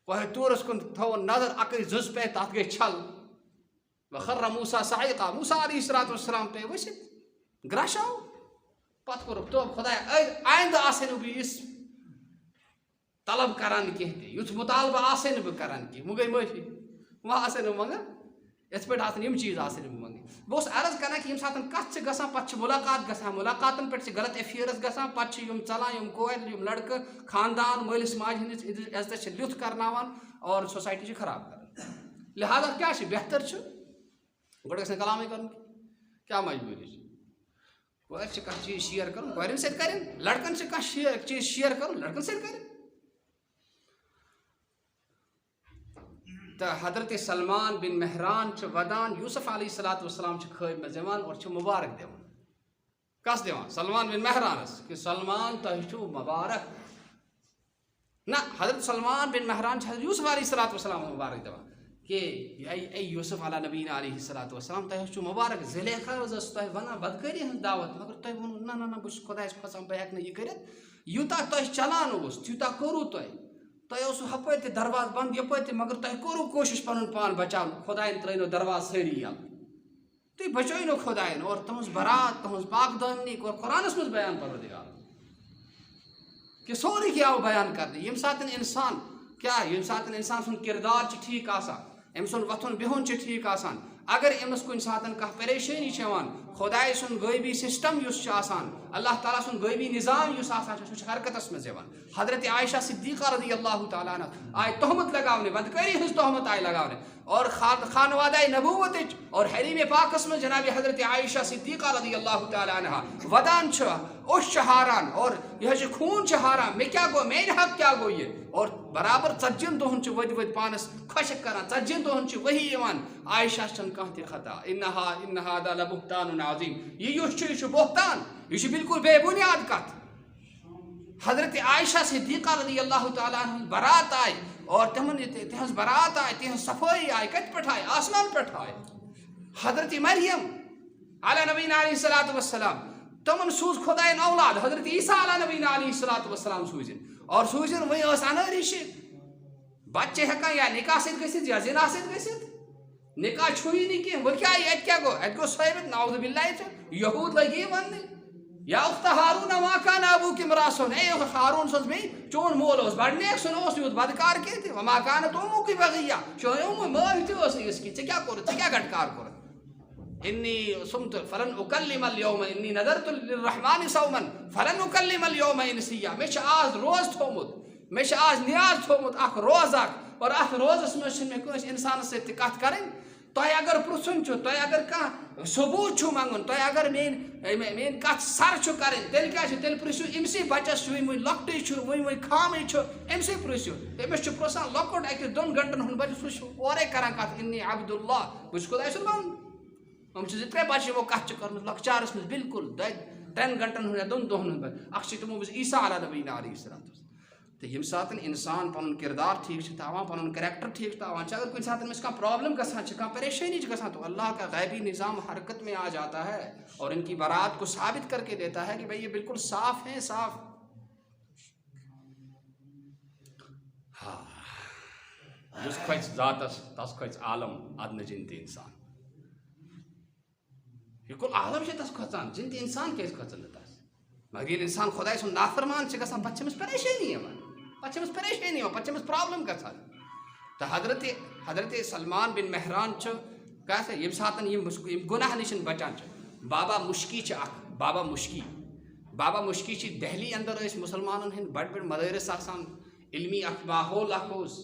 کوہ طورس کن تھو نظر اکی زز پہ تات گئی چھل وخر موسیٰ صعیقہ موسیٰ علیہ السلام پہ ؤسِتھ گرش آو پتہٕ کوٚرُکھ توبہٕ خۄدایا آیندٕ آسے نہٕ بہٕ یِژھ طلب کران کینٛہہ تہِ یُتھ مطالبہٕ آسے نہٕ بہٕ کران کینٛہہ وۄنۍ گٔے معٲفی وۄنۍ آسے نہٕ منگان یِتھ پٲٹھۍ آسن یِم چیٖز آسے نہٕ بہٕ منگٕنۍ بہٕ اوسُس عرض کران کہِ ییٚمہِ ساتہٕ کتھ چھِ گژھان پتہٕ چھِ مُلاقات گژھان مُلاقاتن پٮ۪ٹھ چھِ غلط ایفیئرٕز گژھان پتہٕ چھِ یِم ژلان یِم کورِ یِم لڑکہٕ خاندان مٲلِس ماجہِ ہٕنٛدِس عزتس چھِ لیُتھ کرناوان اور سوسایٹی چھِ خراب کران لہٰذا کیٛاہ چھِ بہتر چھُ گۄڈٕ گژھِ نہٕ کلامٕے کرُن کیٛاہ مجبوٗری چھِ کورِ چھِ کانٛہہ چیٖز شِیر کرُن کورٮ۪ن سۭتۍ کرن لڑکن چھِ کانٛہہ چیٖز شِیر کرُن لڑکن سۭتۍ کرن تہٕ حضرت سلمان بن مہران چھِ ودان یوسف علیہ السلام چھِ خٲبہِ منٛز یِوان اور چھِ مُبارک دِوان کس دِوان سلمان بن مہرانس کہ سلمان تۄہہِ چھُو مُبارک نہ حضرت سلمان بن مہران چھِ حضرت یوسف علیہ السلام مُبارک دِوان کہ اے یوسف علیٰ نبینا علیہ السلام تۄہہِ چھُو مُبارک زلیخا حظ ٲس تۄہہِ وَنان بدکٲری ہٕنٛز دعوت مگر تۄہہِ ووٚنوُ نہ نہ نہ بہٕ چھُس خۄدایَس کھۄژان بہٕ ہٮ۪کہٕ نہٕ یہِ کٔرِتھ یوٗتاہ تۄہہِ چلان اوس تیوٗتاہ کوٚروٕ تۄہہِ اوسوٕ ہُپٲرۍ تہِ دروازٕ بنٛد یپٲرۍ تہِ مگر تۄہہِ کوٚروٕ کوٗشِش پنُن پان بچاونُک خۄدایَن ترٛٲینو دروازٕ سٲری یَلہٕ تُہۍ بچٲینو خۄدایَن اور تُہٕنٛز برات تُہٕنٛز پاک دٲمنی کوٚر قرآنَس منٛز بیان پروردگار کہ سورُے کینٛہہ آو بیان کرنہٕ ییٚمہِ ساتہٕ اِنسان کیٛاہ ییٚمہِ ساتہٕ اِنسان سُنٛد کِردار چھُ ٹھیٖک آسان أمۍ سُنٛد وۄتھُن بِہُن چھُ ٹھیٖک آسان اگر أمِس کُنہِ ساتہٕ کانٛہہ پریشٲنی چھِ یِوان خۄداے سُنٛد غٲبی سسٹم یُس چھُ آسان اللہ تعالیٰ سُنٛد غٲبی نظام یُس آسان چھُ سُہ چھُ حرکتس منٛز یِوان حضرت عائشہ صدیقہ رضی اللہ تعالیٰ عنہ آیہِ تہمت لگاونہٕ بدکٲری ہٕنٛز تہمت آیہِ لگاونہٕ اور خانوادہ نبوتٕچ اور حریم پاکس منٛز جناب حضرت عائشہ صدیقہ رضی اللہ تعالیٰ عنہ ودان چھُ اوٚش چھُ ہاران اور یہِ حظ چھُ خوٗن چھُ ہاران مےٚ کیٛاہ گوٚو میانہِ حق کیٛاہ گوٚو یہِ اور برابر 40 دۄہن چھُ ؤدۍ ؤدۍ پانس خۄشک کران 40 دۄہن چھُ وحی یِوان عائشہ چھنہٕ کانٛہہ تہِ خطا ان ہذا لبہتان عظیم یہ یُس چھُ یہِ چھُ بہتان یہ چھُ بالکل بے بنیاد کتھ حضرت عائشہ صدیقہ رضی اللہ تعالیٰ عنہ برات آئی اور تہنٛز برات آئی تہنٛز صفٲیی آئی کتہِ پٮ۪ٹھ آئی آسمان پٮ۪ٹھ آئی حضرت مریم علیٰ نبینا علیہ السلام تمن سوز خۄدایَن اولاد حضرت عیسیٰ علیٰ نبینا علیہ السلام سوٗزِن اور سوٗزِن وۄنۍ ٲس انٲرِش بچہِ ہٮ۪کان یا نکاح سۭتۍ گٔژھِتھ یا زِنا سۭتۍ گٔژھِتھ نکاح چھُیی نہٕ کینٛہہ وۄنۍ کیٛاہ اَتہِ کیٛاہ گوٚو اَتہِ گوٚو ثٲبت نعوذ باللہ چھُ یہوٗد لٔگی وَننہِ یا اُخت ہاروٗن ما کان ابوٗک امرأ سُن اے ہاروٗن سٕنٛز بیٚنہِ چون مول اوس بڑٕ نیک سُہ نہٕ اوس یوٗت بدکار کینٛہہ تہِ وما کانت اُمُکُے بغیہ چٲنۍ مٲج تہِ ٲس أمِس کینٛہہ ژےٚ کیٛاہ کوٚرُتھ ژےٚ کیٛاہ گٹکار کوٚرُتھ انی صمت فلن اکلم اليوم انی نذرت للرحمن صوما فلن اکلم اليوم انسیا مےٚ چھُ آز روز تھوٚومُت مےٚ چھُ آز نیاز تھوٚومُت اکھ روز اکھ اور اتھ روزس منٛز چھِنہٕ مےٚ کٲنٛسہِ اِنسانس سۭتۍ تہِ کتھ کرٕنۍ تۄہہِ اگر پرٛژھُن چھُ تۄہہِ اگر کانٛہہ ثبوٗت چھُ منٛگُن تۄہہِ اگر میٲنۍ کتھ سر چھُ کرٕنۍ تیٚلہِ کیٛاہ چھُ تیٚلہِ پرٛژھِو أمسٕے بچس چھُ وٕنۍ لۄکٹُے چھُ وٕنۍ خامٕے چھُ أمسٕے پرٛژھِو تٔمِس چھُ پرٛژھان لۄکُٹ 1-2 گنٹن ہُنٛد بچہِ سُہ چھُ اورے کران کتھ انی عبداللہ بہٕ چھُس خۄداے سُنٛد بنٛدٕ یِم چھِ 2-3 بچہِ یِمو کتھ چھِ کٔرمٕژ لۄکچارس منٛز بالکل 3 گنٹن ہُنٛد یا 2 دۄہن ہُنٛد بچہِ اکھ چھِ تِمو منٛز عیسیٰ علیٰ نبینا علیہ السلام تہٕ ییٚمہِ ساتہٕ انسان پنُن کردار ٹھیٖک چھُ تھاوان پنُن کریکٹر ٹھیٖک چھُ تھاوان چھِ اگر کُنہِ ساتہٕ أمِس کانٛہہ پرابلم گژھان چھِ کانٛہہ پریشٲنی چھِ گژھان تو اللہ کا غیبی نظام حرکت میں آ جاتا ہے اور ان کی برات کو ثابت کر کے دیتا ہے کہ بھائی یہ بالکل صاف ہیں صاف ہاں یُس کھژِ ذاتس تس کھژِ عالم ادٕ نہٕ جِن تہِ انسان بالکل عالم چھِ تس کھۄژان جِن تہِ انسان کیٛازِ کھۄژن نہٕ تس مگر ییٚلہِ انسان خۄداے سُنٛد نافرمان چھِ گژھان پتہٕ چھِ أمِس پریشٲنی یِوان پتہٕ چھِ أمِس پریشٲنی یِوان پتہٕ چھِ أمِس پرابلم گژھان تہٕ حضرت سلمان بن مہران چھُ کیٛاہ سا ییٚمہِ ساتہٕ یِم گۄناہ نِش بچان چھِ بابا مُشکی چھِ اکھ بابا مُشکی چھِ دہلی اندر ٲسۍ مُسلمانن ہٕنٛدۍ بڑٕ بڑٕ مدٲرِس آسان علمی اکھ ماحول اکھ اوس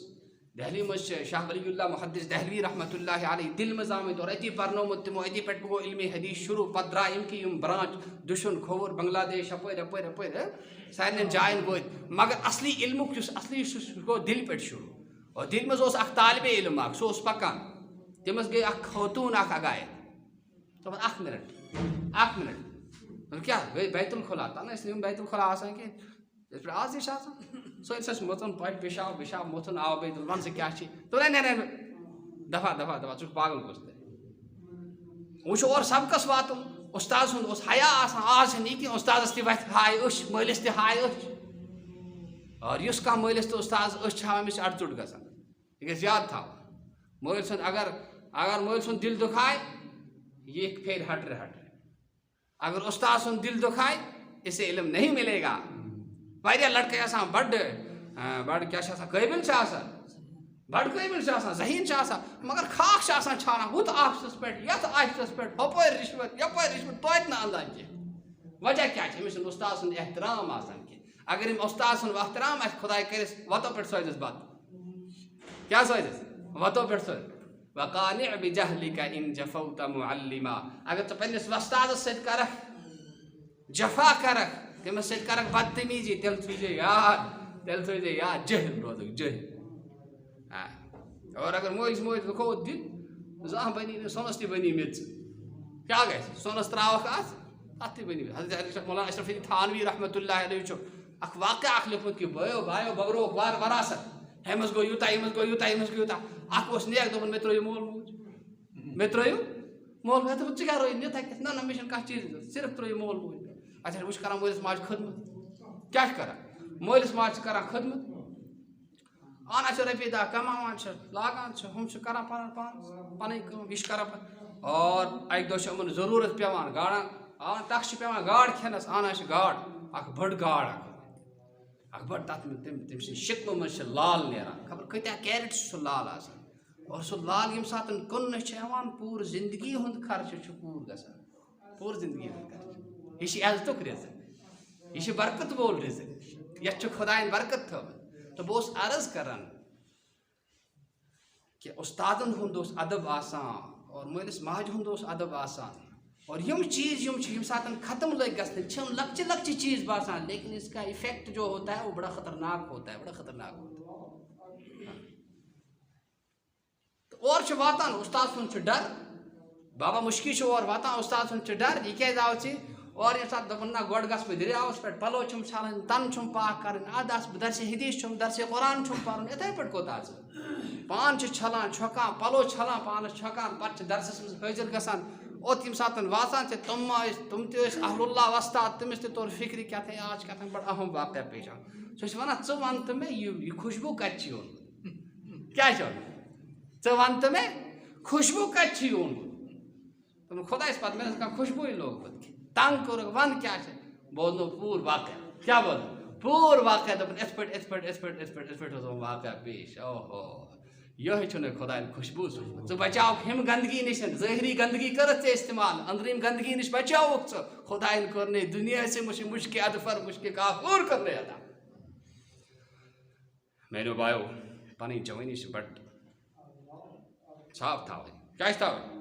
دہلی منٛز چھِ شاہ ولی اللہ محدث دہلوی رحمتہ اللہ علیہ دِلہِ منٛز آمٕتۍ اور أتی پرنومُت تِمو أتی پٮ۪ٹھ گوٚو علمِ حدیٖث شروٗع پتہٕ درٛاے اَمکی یِم برانچ دُشُن کھووُر بنگلہ دیش یپٲرۍ سارنٕے جاین وٲتۍ مگر اصلی علمُک یُس اصلی سُہ گوٚو دِلہِ پٮ۪ٹھ شروٗع اور دِلہِ منٛز اوس اکھ طالبہِ علم اکھ سُہ اوس پکان تٔمِس گٔے اکھ خوتوٗن اکھ اگایت دوٚپُن اکھ مِنٹ کیٛاہ گٔے بیت الخلا تَنہٕ ٲسۍ نہٕ یِم بیت الخلا آسان کینٛہہ یِتھ پٲٹھۍ آز تہِ چھِ آسان سُہ ٲسۍ اَسہِ مُژُن پَتہٕ پِشاب مُژُن آو بیت وَن ژٕ کیٛاہ چھِ دفعہ ژٕ چھُکھ پاگل کُس تہِ وۄنۍ چھُ اورٕ سبقس واتُن اُستاد سُنٛد اوس حیا آسان آز چھِنہٕ یہِ کینٛہہ اُستادس تہِ وَتھِ ہاے أچھ مٲلِس تہِ ہاے أچھ اور یُس کانٛہہ مٲلِس تہٕ اُستادس أچھ چھِ ہاوان أمِس چھِ اَڑٕ ژوٚٹ گژھان یہ گژھِ یاد تھاوُن مٲلۍ سُنٛد اگر مٲلۍ سُنٛد دِل دُکھایہِ یہ پھیرِ ہٹرِ ہٹرِ اگر استاد سُنٛد دِل دُکھایہِ اسے علم نہیں ملے گا واریاہ لڑکے آسان بڑٕ کیٛاہ چھِ آسان قٲبِل چھِ آسان بڑٕ قٲبِل چھِ آسان ذہیٖن چھِ آسان مگر خاک چھِ آسان چھانان ہُتھ آفسَس پٮ۪ٹھ یَتھ آفسَس پٮ۪ٹھ ہُپٲرۍ رِشوت یَپٲرۍ رِشوت توتہِ نہٕ اندان کینٛہہ وجہ کیٛاہ چھِ أمِس چھُنہٕ اُستاد سُنٛد احترام آسان کینٛہہ اگر أمۍ اُستاد سُنٛد احترام آسہِ خۄداے کٔرِس وَتو پٮ۪ٹھ سوزٮ۪س بَتہٕ کیٛاہ سوزٮ۪س وَتو پٮ۪ٹھ سوزِ وقانع بجہلک ان جفوت معلما اگر ژٕ پنٛنِس وۄستادَس سۭتۍ کَرکھ جفا کَرکھ تٔمِس سۭتۍ کَرکھ بدتمیٖزی تیٚلہِ تھٲیزے یاد جٲہِل روزُکھ جٲہِل اور اگر مٲلِس مٲجۍ دُکھووُتھ دِل زانٛہہ بنی نہٕ سۄنَس تہِ بنی میٚژ کیٛاہ گژھِ سۄنَس ترٛاوَکھ اَتھ تہِ بنی حضرت مولانا اشرف علی تھانوی رحمتہ اللہ علیہ چھُ اکھ واقعہ اکھ لیوٚکھمُت کہِ بٲیو بٲگرووُکھ وراثت أمِس گوٚو یوٗتاہ أمِس گوٚو یوٗتاہ أمِس گوٚو یوٗتاہ اکھ اوس نیک دوٚپُن مےٚ ترٛٲیِو مول موج مےٚ ترٛٲیِو مول موج دوٚپُن ژٕ کیٛاہ رٲیِتھ نِتھ ہیٚکَکھ نہ مےٚ چھُنہٕ کانٛہہ چیٖز ضوٚرَتھ صرف ترٛٲیِو مول موج اچھا وۄنۍ چھِ کَران مٲلِس ماجہِ خٔدمت کیٛاہ چھِ کَران مٲلِس ماجہِ چھِ کَران خٔدمت اَنان چھِ رۄپیہِ دَہ کَماوان چھِ لاگان چھِ ہُم چھِ کَران پَنٕنۍ کٲم یہِ چھِ کَران پَتہٕ اور اَکہِ دۄہ چھِ یِمَن ضروٗرت پٮ۪وان گاڈَن ٹَکھ چھِ پٮ۪وان گاڈ کھٮ۪نَس اَنان چھِ گاڈ اَکھ بٔڑ گاڈ اَکھ بٔڑ تَتھ تٔمۍ سٕنٛدِ شِکمہٕ منٛز چھِ لال نیران خبر کۭتیاہ کیرٮ۪ٹ چھُ سُہ لال آسان اور سُہ لال ییٚمہِ ساتہٕ کٕننہٕ چھِ یِوان پوٗرٕ زِندگی ہُنٛد خرچہٕ چھُ پوٗرٕ گژھان پوٗرٕ زِندگی ہُنٛد خرچہٕ یہِ چھِ عزتُک رِزق یہ برکت وول رزق یتھ خدائن برکت تھومت تو بہٕ اوسُس عرض کران کہ استادن ہُنٛد اوس ادب آسان اور مٲلِس ماجہِ ہُنٛد اوس ادب آسان اور یم چیز چھِ ییٚمہِ ساتہٕ ختم لٔگۍ گژھنہِ چھِ لۄکچہِ لۄکچہِ چیز باسان لیکن اس کا افیکٹ جو ہوتا ہے وہ بڑا خطرناک ہوتا ہے اور چھُ واتان استاد سُنٛد چھُ ڈر بابا مُشکی چھُ اور واتان استاد سُنٛد چھُ ڈر یہِ کیٛازِ آو ژےٚ اور ییٚمہِ ساتہٕ دوٚپُن نہ گۄڈٕ گژھٕ بہٕ دٔریاوَس پٮ۪ٹھ پَلو چھُم چھَلٕنۍ تَن چھُم پاک کَرٕنۍ اَدٕ آسہٕ بہٕ درسِ حدیٖث چھُم درسِ قرآن چھُم پَرُن یِتھَے پٲٹھۍ کوٚت ژٕ پان چھِ چھَلان چھۄکان پَلو چھَلان پانَس چھۄکان پَتہٕ چھِ درسَس منٛز حٲضِر گژھان اوٚت ییٚمہِ ساتہٕ واتان چھِ تِم تہِ ٲسۍ اہل اللہ وۄستاد تٔمِس تہِ توٚر فِکرِ کیٛاہ آز چھِ کیٛاہ بَڑٕ اہم واقعہ پیش آمُت سُہ چھِ وَنان ژٕ وَن تہٕ مےٚ یہِ خوشبوٗ کَتہِ چھِ اوٚنمُت کیٛاہ چھِ اوٚنمُت ژٕ وَن تہٕ مےٚ خوشبوٗ کَتہِ چھُے اوٚنمُت دوٚپُن خۄدایَس پَتہٕ مےٚ اوس کانٛہہ خوشبوٗے لوگمُت تنٛگ کوٚرُکھ وَن کیٛاہ چھِ بوزنو پوٗرٕ واقعہ کیٛاہ بوزنو پوٗرٕ واقعہ دوٚپُن یِتھ پٲٹھۍ اوس واقعہ پیش اوہو یِہوٚے چھُنہٕ خۄدایَن خوشبوٗ سوٗزمُت ژٕ بچاوُکھ ہُمہِ گنٛدگی نِش ظٲہری گنٛدگی کٔرٕتھ ژےٚ اِستعمال أنٛدرِم گنٛدگی نِش بچاوُکھ ژٕ خۄدایَن کوٚر نے دُنیا سے مُشکہِ اَدفر مُشکہِ کافوٗر کٔر نے ادا میٛانیو بایو پَنٕنۍ جوٲنی چھِ بَڑٕ صاف تھاوٕنۍ کیٛاہ چھِ تھاوٕنۍ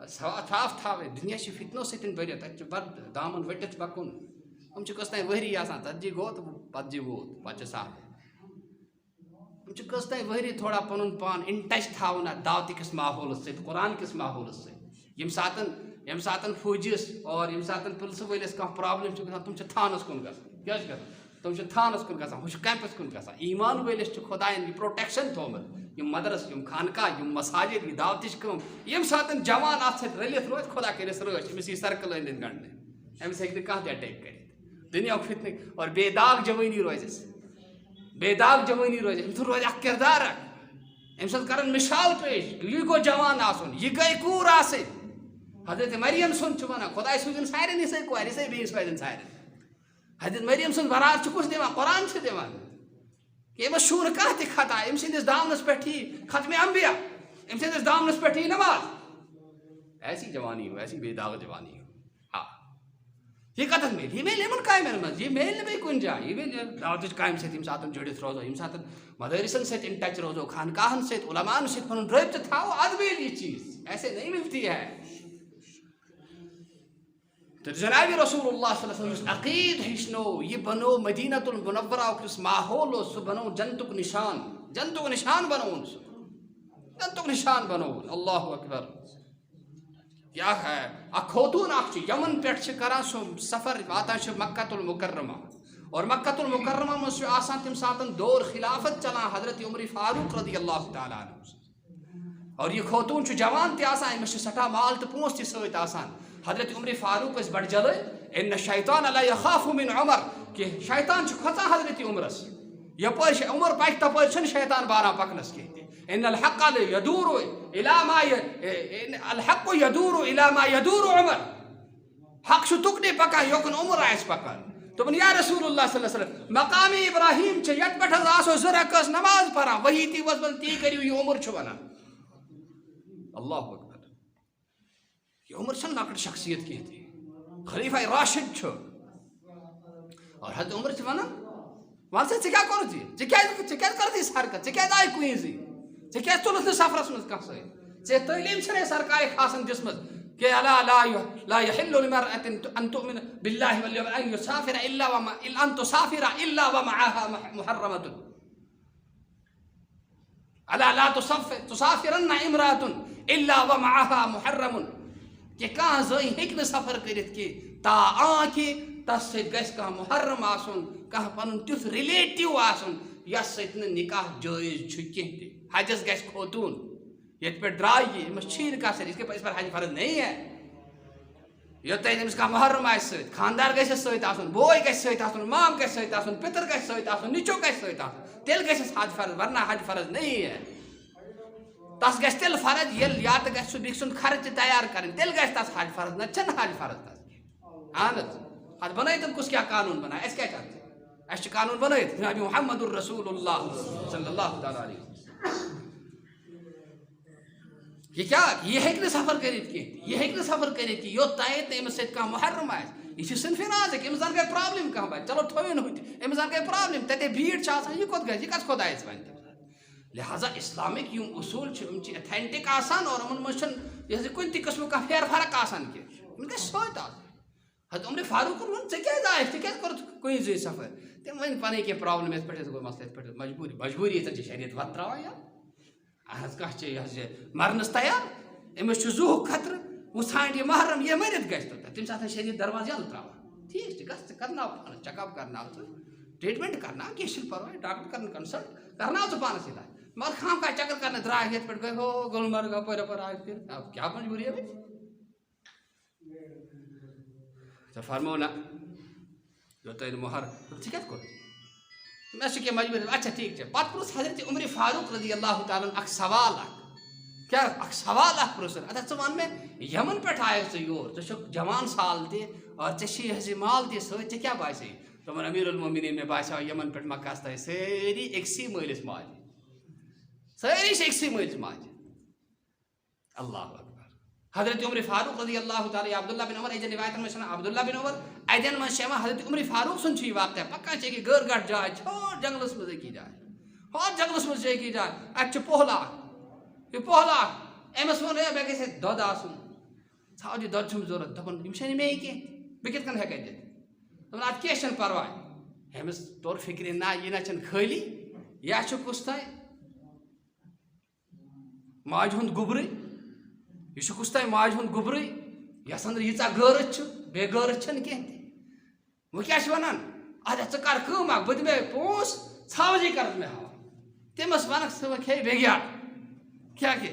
صاف تھاوٕنۍ دُنیا چھِ فِتنو سۭتۍ بٔرِتھ تَتہِ چھُ بَڑٕ دامن ؤٹِتھ پَکُن یِم چھِ کٔژ تانۍ ؤہری آسان ژَتجی گوٚو تہٕ پَتہٕ جی ووت پَتہٕ چھِ صاف یِم چھِ کٔژ تانۍ ؤہری تھوڑا پَنُن پان اِن ٹچ تھاوُن اَتھ دعوتہِ کِس ماحولَس سۭتۍ قرآن کِس ماحولَس سۭتۍ ییٚمہِ ساتہٕ فوجِیَس اور ییٚمہِ ساتہٕ پُلسہٕ وٲلِس کانٛہہ پرٛابلِم چھِ گژھان تِم چھِ تھانَس کُن گژھان کیٛاہ چھِ گژھان تِم چھِ تھانَس کُن گژھان ہُہ چھُ کیمپَس کُن گژھان ایٖمان وٲلِس چھُ خۄدایَن یہِ پرٛوٹٮ۪کشَن تھوٚمُت یِم مدرس یِم خانقاہ یِم مساجِد یہِ دعوتٕچ کٲم ییٚمہِ ساتہٕ جوان اَتھ سۭتۍ رٔلِتھ روزِ خۄدا کٔرِس رٲچھ أمِس یی سٔرکٕل أنٛدۍ أنٛدۍ گنٛڈنہِ أمِس ہیٚکہِ نہٕ کانٛہہ تہِ اَٹیک کٔرِتھ دُنیاہُک فِتنہٕ اور بے داغ جوٲنی روزٮ۪س بے داغ جوٲنی روزِ أمۍ سُنٛد روزِ اکھ کِردار اکھ أمۍ سٕنٛز کَرَن مِثال پیش یہِ گوٚو جوان آسُن یہِ گٔے کوٗر آسٕنۍ حضرت مریم سُنٛد چھُ وَنان خۄداے سوٗزِن سارنٕے یِژھَے کورِ یِژھَے بیٚیِس سوزن سارنٕے حضرت مریم سُنٛد برار چھُ کُس دِوان قرآن چھُ دِوان کہِ أمِس چھُو نہٕ کانٛہہ تہِ خطا أمۍ سٕنٛدِس دامنَس پٮ۪ٹھ یی ختمِ انبیا أمۍ سٕنٛدِس دامنَس پٮ۪ٹھ یی نٮ۪ماز ایسی جوانی ہو ایسی بے داغ جوانی ہو آ یہِ کَتٮ۪تھ میلہِ یہِ میلہِ یِمن کامٮ۪ن منٛز یہِ میلہِ نہٕ بیٚیہِ کُنہِ جایہِ یہِ میلہِ دعوتٕچ کامہِ سۭتۍ ییٚمہِ ساتہٕ جُڑِتھ روزو ییٚمہِ ساتہٕ مدٲرِسن سۭتۍ اِن ٹچ روزو خانقاہن سۭتۍ علماہن سۭتۍ پَنُن رٲبطہٕ تھاوو اَدٕ میلہِ یہِ چیٖز ایسے نہیں ملتی ہے تو جناب رسول اللہ صلی اللہ علیہ وسلم یُس عقیٖد ہیٚچھنو یہِ بنوو مدینۃ المنورہُک یُس ماحول اوس سُہ بنوو جنتُک نِشان بنووُن سُہ جنتُک نِشان بنووُن اللہ اکبر کیٛاہ ہے اکھ خوتوٗن اکھ چھُ یمن پٮ۪ٹھ چھِ کران سُہ سفر واتان چھُ مکۃ المکرمہ اور مکۃ المکرمہ منٛز چھُ آسان تَمہِ ساتہٕ دور خلافت چلان حضرت عمر فاروق رضی اللہ تعالیٰ عنہ اور یہِ خوتوٗن چھُ جوان تہِ آسان أمِس چھِ سٮ۪ٹھاہ مال تہٕ پونٛسہٕ تہِ سۭتۍ آسان حضرت عمر فاروق ٲسۍ بڑٕ جلٲے اِنَّ الشیطان لا یخاف من عمر کہ شیطان چھُ کھۄژان حضرت عمرس یپٲرۍ چھِ عمر پَکہِ تپٲرۍ چھُنہٕ شیطان باران پَکنَس کینٛہہ تہِ ان الحق يدور الى ما الحق يدور الى ما يدور عمر. حق شو تکنی پکان یوکن عمر آس پکان. دوپن یا رسول اللہ صلی اللہ علیہ وسلم مقام ابراہیم چھ یت پٹھ آسو زٕ رکعت نماز پران وہی تی وس تی کریو یہ عمر چھ ونان. اللہ اکبر. یہ عمر چھن لکٹ شخصیت کی تھی, خلیفہ راشد چھ. اور حضرت عمر چھ ونان ون سا ژٕ کیٛاہ کوٚرُتھ یہِ, ژٕ کیٛازِ کٔرٕتھ یہِ حرکت, ژٕ کیٛازِ آیہِ کُنی, ژٕ کیٛازِ تُلُتھ نہٕ سفرس منٛز کانٛہہ سۭتۍ, ژےٚ تعلیٖم چھےٚ سرکارِ خاصن دِژمٕژ کہ لا يحل لمرأة أن تؤمن بالله واليوم أن يسافر إلا أن تسافر إلا ومعها محرمة. ألا لا تسافرن امرأة إلا ومعها محرم. کہ کانٛہہ زٔنۍ ہیٚکہِ نہٕ سفر کٔرِتھ کینٛہہ تا آنکہِ تس سۭتۍ گژھِ کانٛہہ محرم آسُن, کانٛہہ پنُن تیُتھ رِلیٹِو آسُن یس سۭتۍ نہٕ نکاح جٲیز چھُ کینٛہہ تہِ. حجس گژھِ کھوتوٗن یت پہ درائے یہ امس چھی نہ اس کے اس پر حج فرض نہیں ہے. یوت امس کھانا محرم آس ست خاندار گھس ست آسن, بوے گھس ست آسن, مام گھس ست آسن, پتر گھس ست آسن, نیچو گھس ست آسن, تیل گھس حج فرض, ورنہ حج فرض نہیں ہے. تس گھس تیل فرض یل یا تو گھس سہ بیٚکہِ سُنٛد خرچہ تیار کرن, تیل گھس تس حج فرض, نہ چھنہ حج فرض تس. اہن اتھ بنٲیتن کس کیا قانون بنائے, اس کیا اس قانون بنٲیِتھ جناب محمد الرسول اللہ صلی اللہ تعالیٰ علیہ وسلم. یہ کیا یہ ہیٚکہِ نہٕ سفر کٔرِتھ کینٛہہ, یہ ہیٚکہِ نہٕ سفر کٔرِتھ کینٛہہ یوٚتانۍ نہٕ أمِس سۭتۍ کانٛہہ محرم آسہِ. یہ چھِ صنفہِ نازِک, أمِس زن گٔے پرابلم کانٛہہ بچہِ, چلو تھٲیِن ہُہ تہِ, أمِس زن گٔے پرابلم, تتے بھیڑ چھِ آسان, یہِ کوٚت گژھِ, یہِ کتھ خۄدایس وَنہِ. لہذا اسلامک یم اصوٗل چھِ یِم چھِ ایتھینٹِک آسان اور یِمن منٛز چھُنہٕ یہِ کُنہِ تہِ قٕسمُک کانٛہہ پھیرٕ فرق آسان کینٛہہ, یِمن گژھِ سۭتۍ آسُن. حضرت عمر فاروقن ووٚن ژےٚ کیٛازِ آیَکھ, ژےٚ کیٛازِ کوٚرُتھ کُنہِ زٔنۍ سفر. تٔمۍ ؤنۍ پنٕنۍ کینٛہہ پرابلم یتھ پٮ۪ٹھ گوٚو مسلہٕ, یتھ پٮ۪ٹھ مجبوٗری ییٚتٮ۪ن چھِ شریعت وتھ تراوان. یا اہن حظ کانٛہہ چھِ یہِ حظ یہِ مرنس تیار, أمِس چھُ زُہُک خطرٕ, وۄنۍ ژھانٛڈِ یہِ محرم, یہِ مٔرِتھ گژھِ تہٕ تٔمۍ ساتہٕ شریعت دروازٕ یلہٕ تراوان. ٹھیٖک چھُ گژھ ژٕ کرناو پانس چیک اپ کرناو ژٕ, ٹریٖٹمنٹ کرناو, کینٛہہ چھُنہٕ پرواے, ڈاکٹر کرن کنسلٹ, کرناو ژٕ پانس علاج. مگر خام کانٛہہ چکر کرنہٕ درٛاے یتھ پٮ۪ٹھ گٔے ہو گُلمرگ اپٲرۍ اپٲرۍ آے پھِرِتھ, اب کیٛاہ مجبوٗری ہے بھائی. ژےٚ فرمو نہ یوٚتانۍ نہٕ مہر, ژٕ کیٛاہ کوٚرُتھ, مےٚ چھِ کینٛہہ مجبوٗری. اچھا ٹھیٖک چھُ. پتہٕ پرٛژھ حضرت عمر فاروق رضی اللہ تعالیٰ اکھ سوال اکھ, کیٛاہ اکھ سوال اکھ پرٛژھُن, اَدٕ ژٕ وَن مےٚ یمن پٮ۪ٹھ آیکھ ژٕ یور, ژٕ چھُکھ جوان سال تہِ اور ژےٚ چھُے حظ یہِ مال تہِ سۭتۍ, ژےٚ کیٛاہ باسے. دوٚپُن امیر المومنیٖن مےٚ باسیو یمن پٮ۪ٹھ مکہس تانۍ سٲری أکسٕے مٲلِس ماجہِ, سٲری چھِ أکسٕے مٲلِس ماجہِ. اللہ اکبر. حضرت عمر فاروق رضی اللہ تعالیٰ عبداللہ بن عمر, اجن روایتن منٛز چھِ وَنان عبداللہ بن عمر, اَتٮ۪ن منٛز چھِ یِوان حضرت عمر فاروق سُنٛد چھُ یہِ واقعہ, پکان چھِ أکہِ غٲر گاٹھ جاے, ژھیوٚر جنگلس منٛز أکۍ جاے, ہۄتھ جنگلس منٛز چھِ أکۍ جاے, اَتہِ چھُ پۄہلہٕ اکھ, یہِ پۄہلہٕ اکھ, أمِس ووٚن ہے مےٚ گژھِ اَتہِ دۄد آسُن, ژھاو یہِ دۄد چھُم ضوٚرتھ. دوٚپُن یِم چھےٚ نہٕ مے کینٛہہ, بہٕ کِتھ کٔنۍ ہٮ۪کہٕ دِتھ. دوٚپُن اَدٕ کینٛہہ چھُنہٕ پرواے. أمِس توٚر فِکرِ نہ یہِ نہ چھُنہٕ خٲلی, یا چھُ کُس تانۍ ماجہِ ہُنٛد گُبرٕے, یہِ چھُ کُس تانۍ ماجہِ ہُنٛد گُبرٕے یَتھ أنٛدرٕ ییٖژاہ غٲرت چھِ, بے غٲرت چھَنہٕ کینٛہہ تہِ. وۄنۍ کیٛاہ چھِ وَنان, اَدٕ ژٕ کر کٲم اکھ, بہٕ دِمے پونٛسہٕ, ژھاوجی کرَکھ مےٚ حوالہٕ. تٔمِس وَنکھ ژٕ وۄنۍ کھے بیٚگیار, کیٛاہ کھے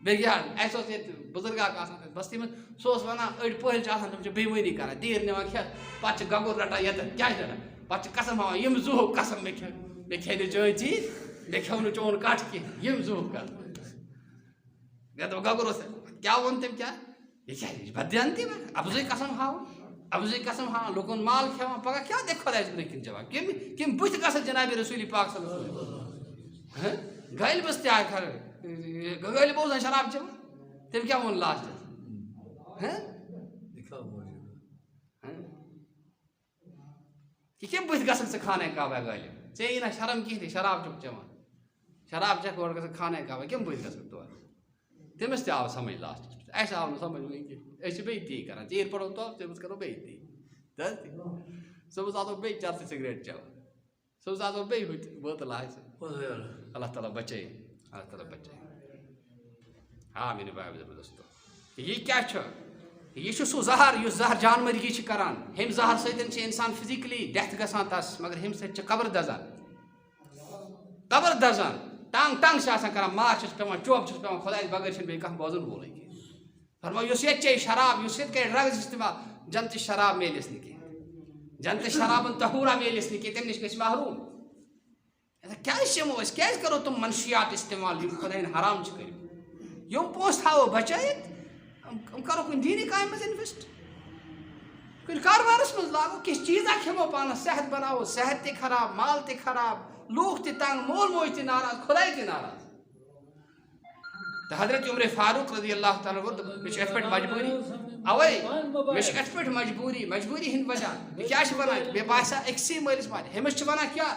بیٚگیار. اَسہِ اوس ییٚتہِ بُزرگ اکھ آسان بستی منٛز, سُہ اوس وَنان أڑۍ پٔہلۍ چھِ آسان تِم چھِ بےمٲنی کران, تیٖر نِوان کھٮ۪تھ, پتہٕ چھِ گگُر رٹان ییٚتٮ۪ن, کیٛاہ چھِ رٹان, پتہٕ چھِ قسم ہاوان یِم زُہُک قسم مےٚ کھے نہٕ چٲنۍ چیٖز, مےٚ کھیوٚو نہٕ چون کٹھ کینٛہہ, یِم زُہُک قسم. مےٚ دوٚپ گگُر اوس, کیٛاہ ووٚن تٔمۍ کیٛاہ, یہِ کیٛاہ یہِ چھِ بددیانتی وۄنۍ, افضٲیی قسم ہاوان, افضٲیی قسم ہاوان, لُکن مال کھٮ۪وان, پگاہ کیٛاہ دِکھ خۄدایَس برٛونٛہہ کِنۍ جواب, کٔمۍ بٕتھِ گژھن جنابِ رسوٗلِ پاک صلی اللہ علیہ وسلم. غٲلبَس تہِ آے خرٲبی, غٲلب اوس نہ شراب چٮ۪وان, تٔمۍ کیٛاہ ووٚن لاسٹَس, یہِ کٔمۍ بٕتھِ گژھکھ ژٕ خانہ کعبہ غٲلب, ژےٚ یی نہ شرم کِہیٖنۍ تہِ, شراب چھُکھ چٮ۪وان, شراب چٮ۪کھ اورٕ گژھکھ خانہ کعبہ, کٔمۍ بٕتھِ گژھکھ تور. تٔمِس تہِ آو سمجھ لاسٹَس, اَسہِ آو نہٕ سمجھ وٕنہِ کینٛہہ, أسۍ چھِ بیٚیہِ تی کران, ژیٖرۍ پَرو توف, تٔمِس کرو بیٚیہِ تی, صُبحس آسو بیٚیہِ چرسہِ سِگریٹ چٮ۪وان, صُبحس آسو بیٚیہِ ہُتہِ بٲتل آسہِ. اللہ تعالیٰ بچٲیِن, اللہ تعالیٰ بچٲیِن. ہاں میٛٲنۍ بھاے دوستو, یہِ کیٛاہ چھُ, یہِ چھُ سُہ زہر یُس زہر جانمرگی چھِ کران. ہیٚمہِ زہر سۭتۍ چھِ اِنسان فِزِکلی ڈٮ۪تھ گژھان تس, مگر ہیٚمہِ سۭتۍ چھِ قبر دزان, قبر دزان, ٹنٛگ ٹنٛگ چھِ آسان کران, ماس چھُس پٮ۪وان, چوب چھُس پٮ۪وان, خۄدایَس بغٲر چھِنہٕ بیٚیہِ کانٛہہ بوزن وولٕے کینٛہہ. فرماو یُس ییٚتہِ چیٚیہِ شراب, یُس ییٚتہِ کرِ ڈرٛگٕز اِستعمال, جنتٕچ شراب میلٮ۪س نہٕ کینٛہہ, جنتٕچ شرابن طہوٗرا میلٮ۪س نہٕ کینٛہہ, تَمہِ نِش گژھِ محروٗم. کیا کرو تم منشیات استعمال یم خدائن حرام کر یم پونس تھاو بچائت کرو کن دینی کامہ مز انویسٹ کن کاروبارس مز لاگو کس چیزا کھمو پانس صحت بناو صحت تہ خراب مال تہ خراب لوگ تہ تنگ مول موج تہ ناراض خدائی تہ ناراض تو حضرت عمر فاروق رضی اللہ تعالیٰ مجھے ات پہ مجبوری اوے مجھے ات پہ مجبوری ہند وجہ کیا ونان مے باسا اکسی مالس ماجہ ہمس ونان کیا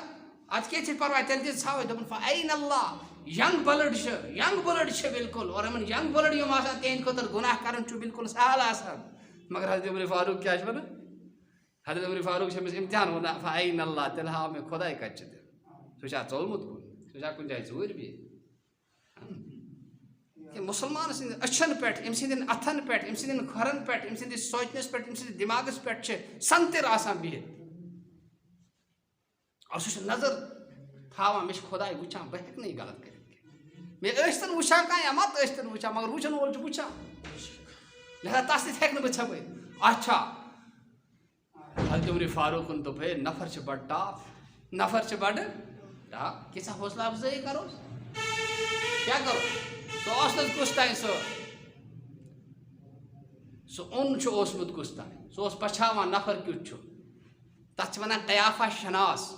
ات کی پرواہ تیل دس ثاو دپن فاین اللہ ینگ بلڈ بالکل اور ہمن ینگ بلڈ یم آسان تہند خاطر گناہ کرن چھ بالکل سہل آسان مگر حضرت عمر فاروق کیا ونان حضرت عمر فاروق چھمس امتحان ونان فاین اللہ تیل ہاو مے خدائی کت چھ دل سہ ژولمت کن سہ کن جائے ژور بہت مسلمان سند اچھن پہ ام سند اتھن پہ ام سند کھرن پہ ام سندس سوچنس پہ ام سند دماغس پہ سنتر آسان بہت اور سہ نظر تھاوان مے خدائی وچان بہ ہیک نہیں غلط کرت مے ٲستن وچان کانٛہہ یا مت ٲستن وچان مگر وچن وول چھ وچان لہذا تس تہ ہیک نہٕ بہٕ ژھٮ۪پٲرِتھ اچھا حضرت عمر فاروقن دوٚپ ہے نفر چھ بڑ ٹاپ نفر چھ بڑ کیژاہ حوصلہ افزٲیی کرو کیا کرو سہ کس تین سہ اون اوسمت کس تین سہ پچھاوان نفر کیُتھ تتھ ونان قیافہ شناس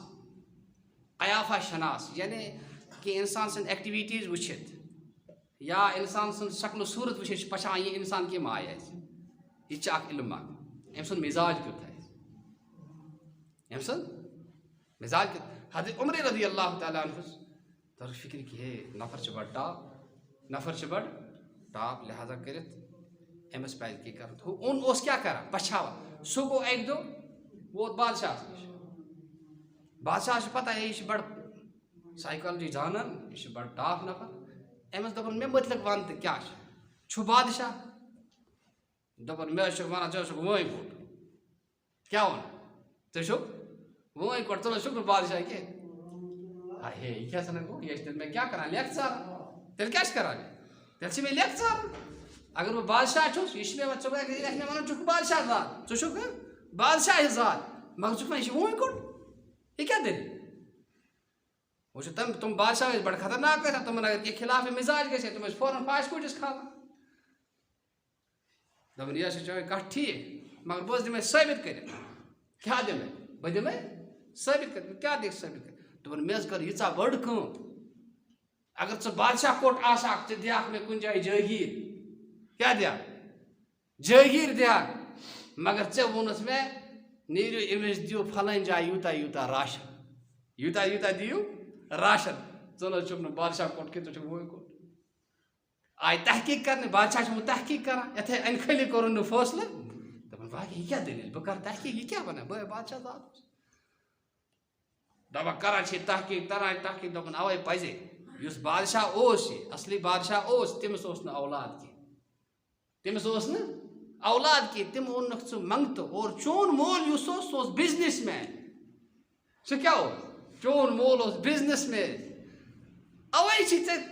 یعنی کہ انسان سن ایکٹیویٹیز وچھت یا انسان سن شکل و صورت وچھت پچھاوان یہ انسان کم آئے یہ اخ علم ام سن مزاج کیُتھ ام سن مزاج کیُتھ حضرت عمر رضی اللہ تعالیٰ عنہ تر فکر کہ ہے نفر چھ بڑ ٹاپ لہذا کرت امس پہ کی کر اون اس کیا کران پچھاوان سہ گو ایک دو ووت بادشاہ نش بادشاہ پتہ یہ بڑ سائیکالجی زانان یہ بڑ ٹاپ نفر امس دپن مے متعلق ون تو کیا چھ بادشاہ دپن مے ونان ژٕ وٲنۍ کوٚٹ کیا ون ژٕ چھُکھ وٲنۍ کوٚٹ ژٕ چھُکھ نہٕ بادشاہ کینٛہہ ہے یہ کیا سنا گو یہ تیل میں کیا کران لیکھ ژار تیل کیا کران تیل چھ مے لیکھ ژار اگر بہ بادشاہ چھس یہ مے ژٕ مے ونان چھُکھ بادشاہ ذات ژٕ چھُکھ بادشاہ ذات مگر ژٕ ونان یہ وٲنۍ کوٚٹ یہ کیا دلیل وہ تم بادشاہ بڑ خطرناک گژھان تمن اگر یہ خلاف مزاج گژھِ تم فوراً پاش کوٹس کھالان دپان یہ چاہے کتھ ٹھیک مگر بہٕ دمے ثٲبت کٔرِتھ کیا دمے بہٕ دمے ثٲبت کٔرِتھ کیا دِکھ ثٲبت کٔرِتھ دپان مےٚ حظ کٔر ییٖژاہ بٔڑ کٲم اگر ژٕ بادشاہ کوٚٹ آسہَکھ ژٕ دِہَکھ مےٚ کُنہِ جایہِ جٲگیٖر کیا دِہَکھ جٲگیٖر دِہَکھ مگر ژےٚ ووٚنُتھ مےٚ نیٖرِو أمِس دِیِو فلٲنۍ جایہِ یوٗتاہ یوٗتاہ راشن یوٗتاہ دِیِو راشن ژٕ نہ حظ چھُکھ نہٕ بادشاہ کوٚٹ کینٛہہ ژٕ چھُکھ وٲنۍ کوٚٹ آیہِ تحقیٖق کرنہِ بادشاہ چھُ وۄنۍ تحقیٖق کران یتھے انہِ کھٔلی کوٚرُن نہٕ فٲصلہٕ دپان باقٕے یہِ کیٛاہ دٔلیٖل بہٕ کرٕ تحقیٖق یہِ کیٛاہ وَنان بہٕ بادشاہ ذات اوس دپان کران چھِ تحقیٖق کران تحقیٖق دپان اوے پزے یُس بادشاہ اوس یہِ اصلی بادشاہ اوس تٔمِس اوس نہٕ اولاد کینٛہہ تٔمِس اوس نہٕ اولاد کینٛہہ تٔمۍ اوٚنُکھ ژٕ منٛگتہٕ اور چون مول یُس اوس سُہ اوس بِزنس مین سُہ کیٛاہ اوس چون مول اوس بِزنس مین اوے چھِ ژےٚ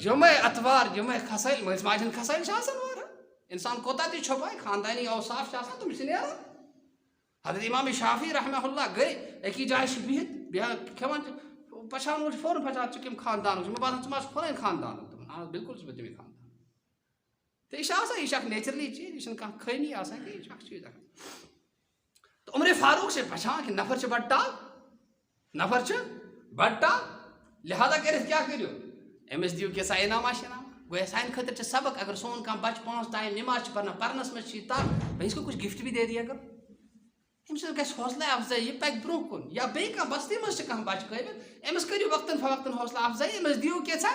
یِمے اتوار یِمے کھسٲلۍ مٲلۍ ماجہِ ہٕنٛدۍ کھسٲلۍ چھِ آسان واریاہ انسان کوتاہ تہِ چھۄپایہِ خاندانی اوصاف چھِ آسان تِم چھِ نیران حضرت امام شافعی رحمہ اللہ گٔے أکی جایہِ چھِ بِہِتھ بیٚہوان کھٮ۪وان چھِ پچھاوان وول چھِ فوراً پچھاوان ژٕ کَمہِ خاندانُک مےٚ باسان ژٕ ما چھُکھ فلٲنۍ خاندانُک دپان اہن بالکل چھُس بہٕ تَمے خاندانُک تہٕ یہِ چھِ آسان یہِ چھِ اکھ نیچرلی چیٖز یہِ چھِنہٕ کانٛہہ خٲمی آسان کینٛہہ یہِ چھُ اکھ چیٖز آسان تہٕ عمر فاروق چھِ پچھاوان کہِ نفر چھِ بڑٕ ٹاپ لہٰذا کٔرِتھ کیٛاہ کٔرِو أمِس دِیِو کینٛژھا انعاما شناما گویا سانہِ خٲطرٕ چھِ سبق اگر سون کانٛہہ بچہِ پانٛژھ ٹایم نٮ۪ماز چھِ پران پرنس منٛز چھِ یہِ طاقت بھائی اس کو کچھ گفٹ بھی دے دیا کرو أمۍ سۭتۍ گژھِ حوصلہ افزٲیی یہِ پکہِ برونٛہہ کُن یا بیٚیہِ کانٛہہ بستی منٛز چھِ کانٛہہ بچہِ قٲبِل أمِس کٔرِو وقتن فوقتن حوصلہ افزٲیی أمِس دِیِو کینٛژھا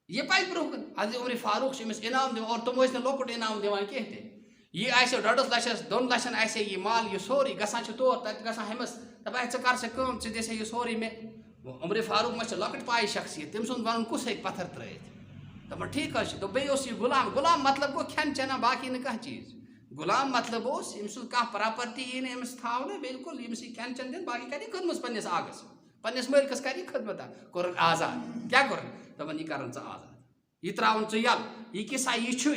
یہِ پکہِ برونٛہہ کُن حضرت عمر فاروق چھِ أمِس انعام دِوان اور تِم ٲسۍ نہٕ لۄکُٹ انعام دِوان کینٛہہ تہِ یہِ آسہِ 1.5 لچھس 2 لچھن آسہِ یہِ مال یہِ سورُے گژھان چھِ تور تتہِ گژھان ہُمِس دپان ژٕ کر سا کٲم ژٕ دِ سا یہِ سورُے مےٚ عمر فاروق ما چھِ لۄکٕٹ پایہِ شخصیت تٔمۍ سُنٛد ونُن کُس ہیٚکہِ پتھر ترٲیِتھ دپان ٹھیٖک حظ چھُ دوٚپ بیٚیہِ اوس یہِ غلام مطلب گوٚو کھٮ۪ن چٮ۪نا باقٕے نہٕ کانٛہہ چیٖز غلام مطلب اوس أمۍ سُنٛد کانٛہہ پراپرٹی یی نہٕ أمِس تھاونہٕ بالکل ییٚمِس یہِ کھٮ۪ن چٮ۪ن دِنۍ باقٕے کرِ یہِ خٔدمت پننِس آگس پننِس مٲلکس کرِ یہِ خٔدمتا کوٚرُن آزاد کیٛاہ کوٚرُن دپان یہِ کرن ژٕ آزاد یہِ تراوُن ژٕ یَلہٕ یہِ کِسا یہِ چھُے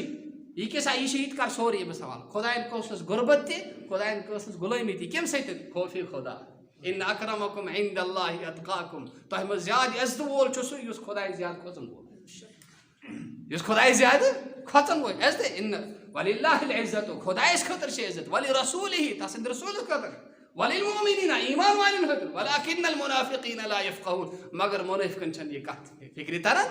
یہِ کِسا یہِ چھُ یہِ تہِ کر سورُے أمِس حوالہٕ خۄدایَن کٲنٛسہِ غُربت تہِ خۄدایَن کٲنٛسہِ غُلٲمی تہِ کَمہِ سۭتۍ خوفی خۄدا ان اکرمکم عند اللہ اتقاکم تہ مز زیادہ عزت وول چھ سہ یس خدائے زیادہ کھوژن وول یس خدائے زیادہ کھوژن وول عزت ان وللہ العزت خدائس خاطر چھ عزت ولرسولہ تسند رسول خاطر وللمؤمنین ایمان والن خاطر ولکن المنافقین لا یفقهون مگر منافقن چھن یہ کت فکری تران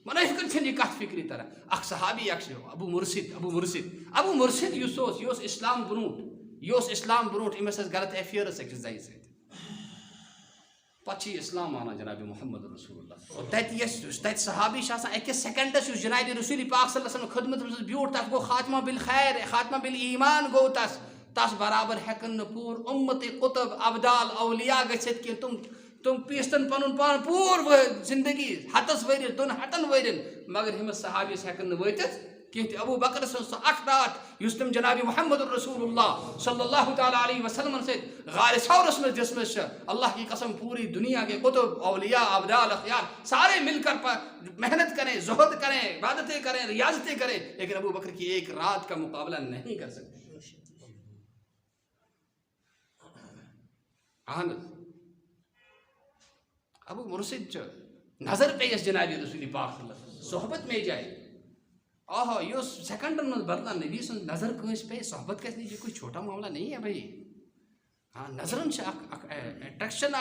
منافقن چھن یہ کت فکری تران اخ صحابی اخ ابو مرشد یس اسلام برونٹ یہ اسلام برونٹ امس غلط ایفیئرس أکس زنہِ سۭتۍ پتہٕ اسلام مانان جناب محمد رسول اللہ اور تتہِ صحابی أکس سیکنڈس یس جناب رسول پاک صلی اللہ علیہ وسلم خدمت منٛز بیوٗٹھ تتھ گوٚو خاتمہ بالخیر خاتمہ بالایمان گوٚو تس برابر ہیکن نہٕ پوٗرٕ اُمت قطب ابدال اولیاء گٔژھِتھ کینٛہہ تم پیستن پنُن پان پوٗرٕ زندگی ہتس ؤرین 2 ہتن ؤرین مگر ہمس صحابیس ہیکن نہٕ وٲتِتھ کینٛہہ ابو بکر سن سۄ اکھ رات یُس تم جناب محمد رسول اللہ صلی اللہ تعالیٰ علیہ وسلم سۭتۍ غار ثورس منٛز دِژمٕژ چھِ اللہ کی قسم پوری دنیا کے قطب اولیاء ابدال اخیار سارے مل کر محنت کریں زہد کریں عبادتیں کریں ریاضتیں کریں لیکن ابو بکر کی ایک رات کا مقابلہ نہیں کر سکتے. اہن ابو مرشد نظر پیس جناب رسول پاک صلی اللہ علیہ وسلم صحبت میں جائے آہا یہ سیکنڈن من بدلان نبی سن نظر کنس پہ صحبت کس نہیں یہ کوئی چھوٹا معاملہ نہیں ہے بھائی. ہاں نظرن سے اٹریکشن